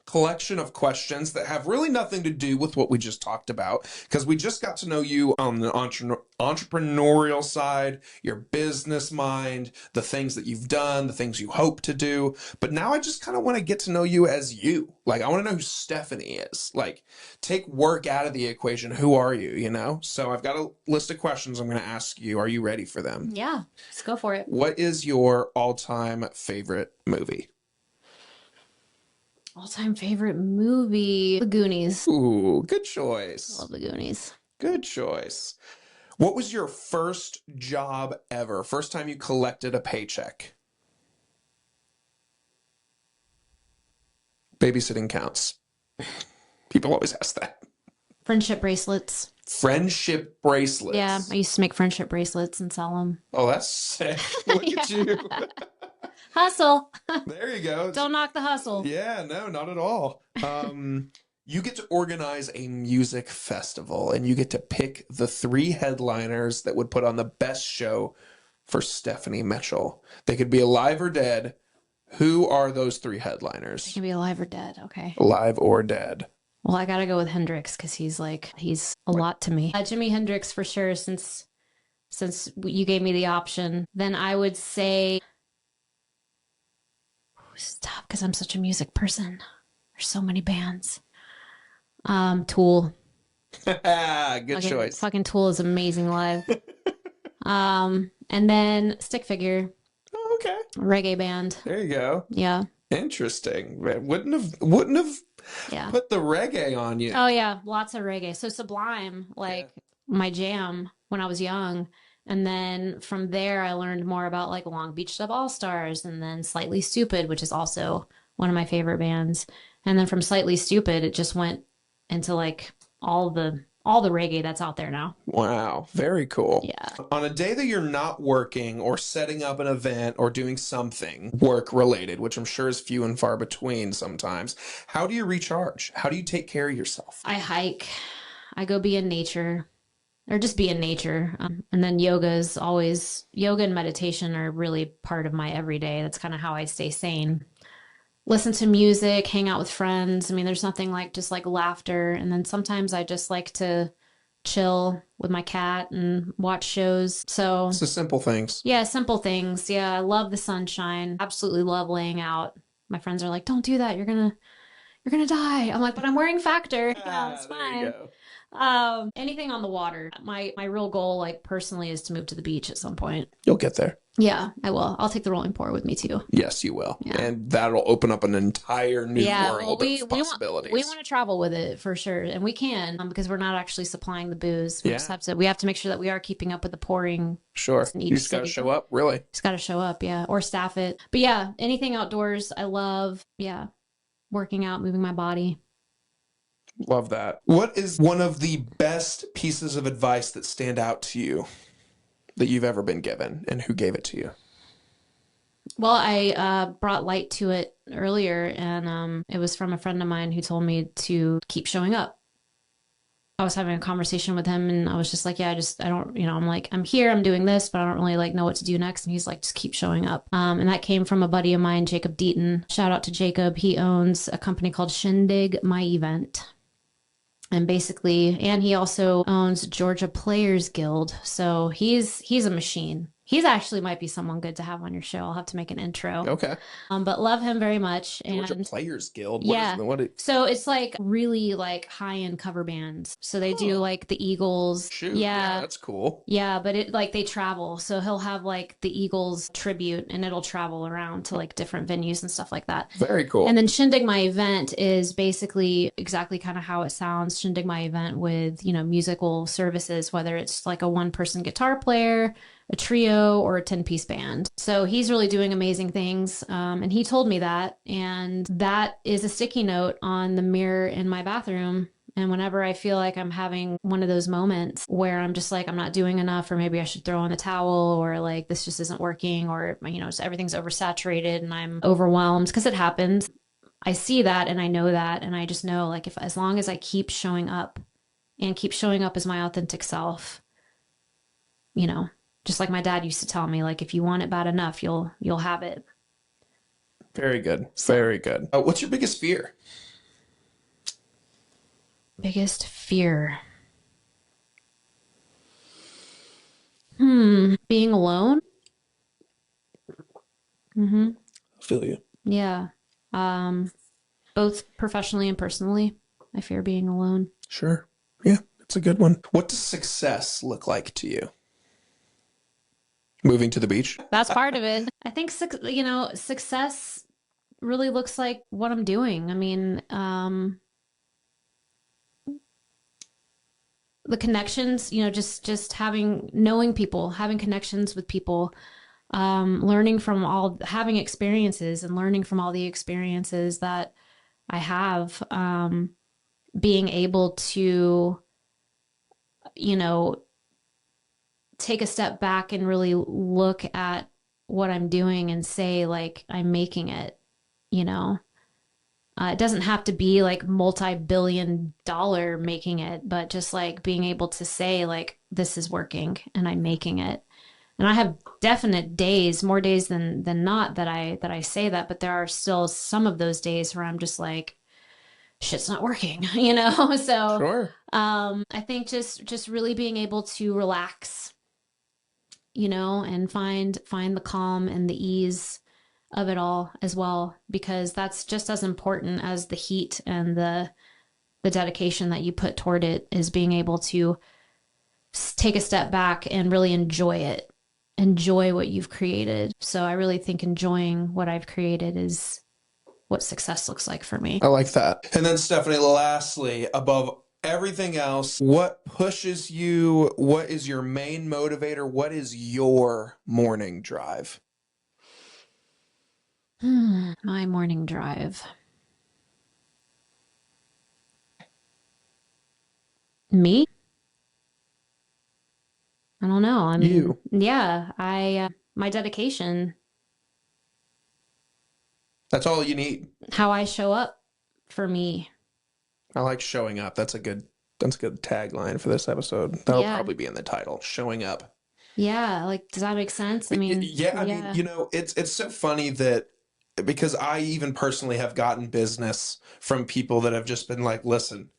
collection of questions that have really nothing to do with what we just talked about, because we just got to know you on the entrepreneurial side, your business mind, the things that you've done, the things you hope to do. But now I just kind of want to get to know you as you. Like, I want to know who Stephanie is. Like, take work out of the equation. Who are you, you know? So I've got a list of questions I'm going to ask you. Are you ready for them? Yeah, let's go for it. What is your all-time favorite movie? All-time favorite movie, The Goonies. Ooh, good choice. I love The Goonies. Good choice. What was your first job ever? First time you collected a paycheck? Babysitting counts. People always ask that. Friendship bracelets. Friendship bracelets. Yeah, I used to make friendship bracelets and sell them. Oh, that's sick. Look at you. Hustle. There you go. Don't knock the hustle. Yeah, no, not at all. You get to organize a music festival, and you get to pick the 3 headliners that would put on the best show for Stephanie Mitchell. They could be alive or dead. Who are those 3 headliners? They can be alive or dead. Okay. Alive or dead. Well, I got to go with Hendrix because he's a lot to me. Jimi Hendrix for sure, since you gave me the option. Then I would say, it's tough because I'm such a music person. There's so many bands. Tool. Good choice. Fucking Tool is amazing live. And then Stick Figure. Oh, okay. Reggae band. There you go. Yeah. Interesting. Wouldn't have Yeah. put the reggae on you. Oh yeah, lots of reggae. So Sublime, my jam when I was young. And then from there, I learned more about like Long Beach Dub All Stars, and then Slightly Stupid, which is also one of my favorite bands. And then from Slightly Stupid, it just went into like all the reggae that's out there now. Wow, very cool. Yeah. On a day that you're not working or setting up an event or doing something work related, which I'm sure is few and far between sometimes, how do you recharge? How do you take care of yourself? I hike. I go be in nature. Or just be in nature. And then yoga and meditation are really part of my everyday. That's kind of how I stay sane. Listen to music, hang out with friends. I mean, there's nothing like just like laughter. And then sometimes I just like to chill with my cat and watch shows. So it's the simple things. Yeah, simple things. Yeah, I love the sunshine. Absolutely love laying out. My friends are like, don't do that. You're gonna die. I'm like, but I'm wearing Factor. Yeah, it's fine. Anything on the water. My real goal, like personally, is to move to the beach at some point. You'll get there. Yeah, I will. I'll take the rolling pour with me too. Yes, you will. Yeah. And that'll open up an entire new world of possibilities. We want to travel with it for sure. And we can, because we're not actually supplying the booze. We have to make sure that we are keeping up with the pouring. Sure. You just got to show up, really. Just got to show up, yeah. Or staff it. But yeah, anything outdoors, I love. Yeah. Working out, moving my body. Love that. What is one of the best pieces of advice that stand out to you that you've ever been given, and who gave it to you? Well, I brought light to it earlier, and it was from a friend of mine who told me to keep showing up. I was having a conversation with him, and I was just like, I don't, I'm like, I'm here, I'm doing this, but I don't really like know what to do next. And he's like, just keep showing up. And that came from a buddy of mine, Jacob Deaton. Shout out to Jacob. He owns a company called Shindig My Event. And he also owns Georgia Players Guild. So he's a machine. He's actually might be someone good to have on your show. I'll have to make an intro. Okay. But love him very much. Georgia Players Guild. So it's like really like high-end cover bands. So they do like the Eagles. Shoot. Yeah, that's cool. Yeah, but it like they travel. So he'll have like the Eagles tribute, and it'll travel around to like different venues and stuff like that. Very cool. And then Shindig My Event is basically exactly kind of how it sounds. Shindig My Event with, musical services, whether it's like a one-person guitar player, a trio, or a 10-piece band. So he's really doing amazing things. And he told me that. And that is a sticky note on the mirror in my bathroom And whenever I feel like I'm having one of those moments where I'm just like, I'm not doing enough, or maybe I should throw in the towel, or like this just isn't working, or, everything's oversaturated and I'm overwhelmed, because it happens. I see that and I know that. And I just know, like, as long as I keep showing up and keep showing up as my authentic self, just like my dad used to tell me, like, if you want it bad enough, you'll have it. Very good. Very good. What's your biggest fear? Biggest fear. Being alone. I feel you. Yeah. Both professionally and personally, I fear being alone. Sure. Yeah, it's a good one. What does success look like to you? Moving to the beach? That's part of it. I think, success really looks like what I'm doing. I mean, the connections, just knowing people, having connections with people, learning from having experiences and learning from all the experiences that I have, being able to, take a step back and really look at what I'm doing and say, like, I'm making it, it doesn't have to be like multi-billion-dollar making it, but just like being able to say, like, this is working and I'm making it. And I have definite days, more days than not, that I say that, but there are still some of those days where I'm just like, shit's not working, So Sure. I think just really being able to relax, and find the calm and the ease of it all as well, because that's just as important as the heat and the dedication that you put toward it, is being able to take a step back and really enjoy what you've created. So I really think enjoying what I've created is what success looks like for me. I like that. And then Stephanie, lastly, above everything else, what pushes you? What is your main motivator? What is your morning drive? My morning drive. Me? I don't know. I mean, You. yeah, my dedication, That's all you need. how I show up for me. I like showing up. That's a good tagline for this episode. That'll Yeah. probably be in the title. Showing up. Yeah, like, does that make sense? I mean, I mean, it's so funny that, because I even personally have gotten business from people that have just been like, listen,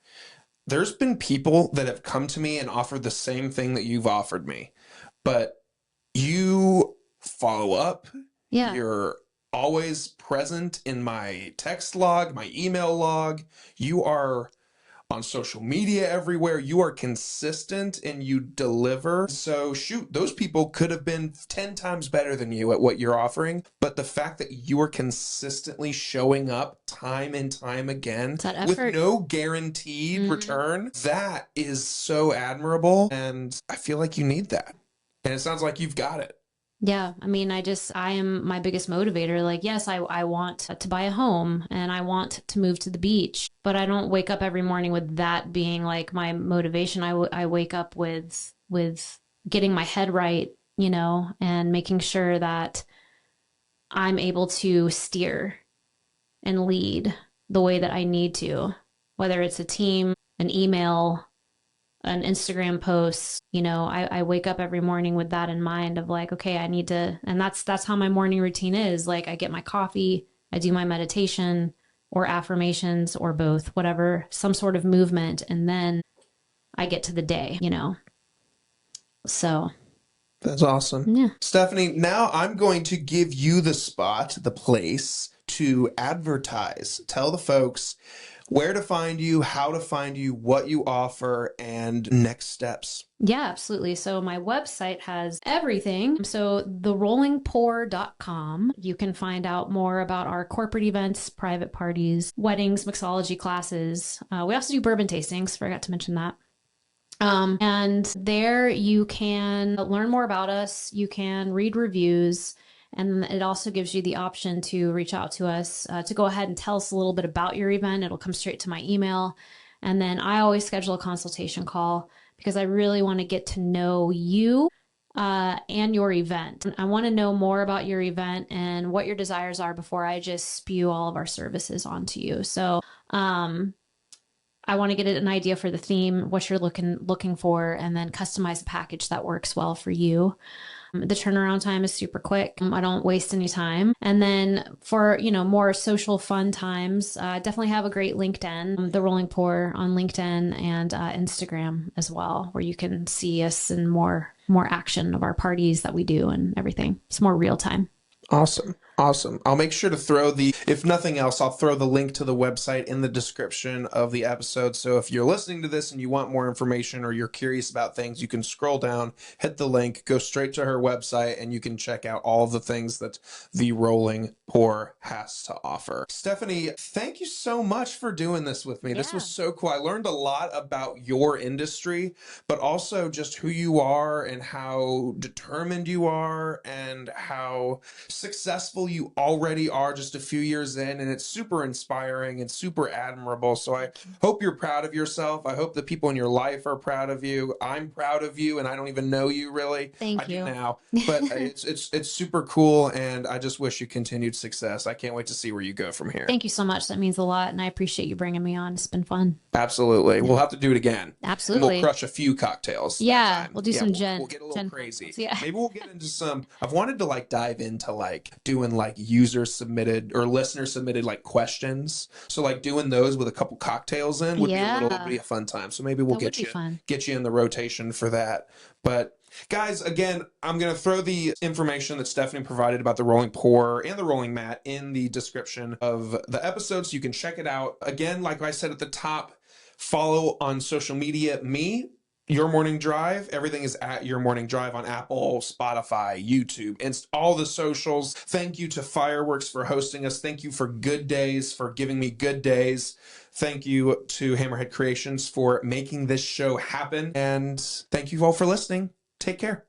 there's been people that have come to me and offered the same thing that you've offered me, but you follow up. yeah. You're always present in my text log, my email log. You are on social media everywhere. You are consistent and you deliver. So shoot, those people could have been 10 times better than you at what you're offering. But the fact that you are consistently showing up time and time again with no guaranteed return, that is so admirable. And I feel like you need that. And it sounds like you've got it. Yeah. I mean, I am my biggest motivator. Like, yes, I want to buy a home and I want to move to the beach, but I don't wake up every morning with that being like my motivation. I wake up with getting my head right, and making sure that I'm able to steer and lead the way that I need to, whether it's a team, an email, an Instagram post. I wake up every morning with that in mind of like, okay, I need to, and that's how my morning routine is. Like, I get my coffee, I do my meditation or affirmations or both, whatever, some sort of movement, and then I get to the day, So that's awesome. Yeah. Stephanie, now I'm going to give you the spot, the place to advertise. Tell the folks where to find you, how to find you, what you offer, and next steps. Yeah, absolutely. So my website has everything. So therollingpour.com. You can find out more about our corporate events, private parties, weddings, mixology classes. We also do bourbon tastings. Forgot to mention that. And there you can learn more about us. You can read reviews. And it also gives you the option to reach out to us to go ahead and tell us a little bit about your event. It'll come straight to my email. And then I always schedule a consultation call because I really want to get to know you and your event. I want to know more about your event and what your desires are before I just spew all of our services onto you. So, I want to get an idea for the theme, what you're looking for, and then customize a package that works well for you. The turnaround time is super quick. I don't waste any time. And then for, more social fun times, definitely have a great LinkedIn, The Rolling Pour on LinkedIn and Instagram as well, where you can see us and more action of our parties that we do and everything. It's more real time. Awesome. I'll make sure to if nothing else, I'll throw the link to the website in the description of the episode. So if you're listening to this and you want more information or you're curious about things, you can scroll down, hit the link, go straight to her website, and you can check out all of the things that the Rolling Pour has to offer. Stephanie, thank you so much for doing this with me. Yeah. This was so cool. I learned a lot about your industry, but also just who you are and how determined you are and how successful you already are just a few years in, and it's super inspiring and super admirable. So I hope you're proud of yourself. I hope the people in your life are proud of you. I'm proud of you, and I don't even know you really. Thank you. I do now, but it's super cool, and I just wish you continued success. I can't wait to see where you go from here. Thank you so much. That means a lot, and I appreciate you bringing me on. It's been fun. Absolutely. We'll have to do it again. Absolutely. And we'll crush a few cocktails. Yeah, we'll do some gin. We'll get a little crazy. Yeah. Maybe we'll get into I've wanted to dive into doing user submitted or listener submitted questions. So doing those with a couple cocktails in would be a fun time. So maybe we'll get you in the rotation for that. But guys, again, I'm going to throw the information that Stephanie provided about the Rolling Pour and the Rolling Mat in the description of the episode, so you can check it out. Again, like I said at the top, follow on social media me, Your Morning Drive. Everything is at Your Morning Drive on Apple, Spotify, YouTube, and all the socials. Thank you to Fireworks for hosting us. Thank you for Good Days, for giving me good days. Thank you to Hammerhead Creations for making this show happen. And thank you all for listening. Take care.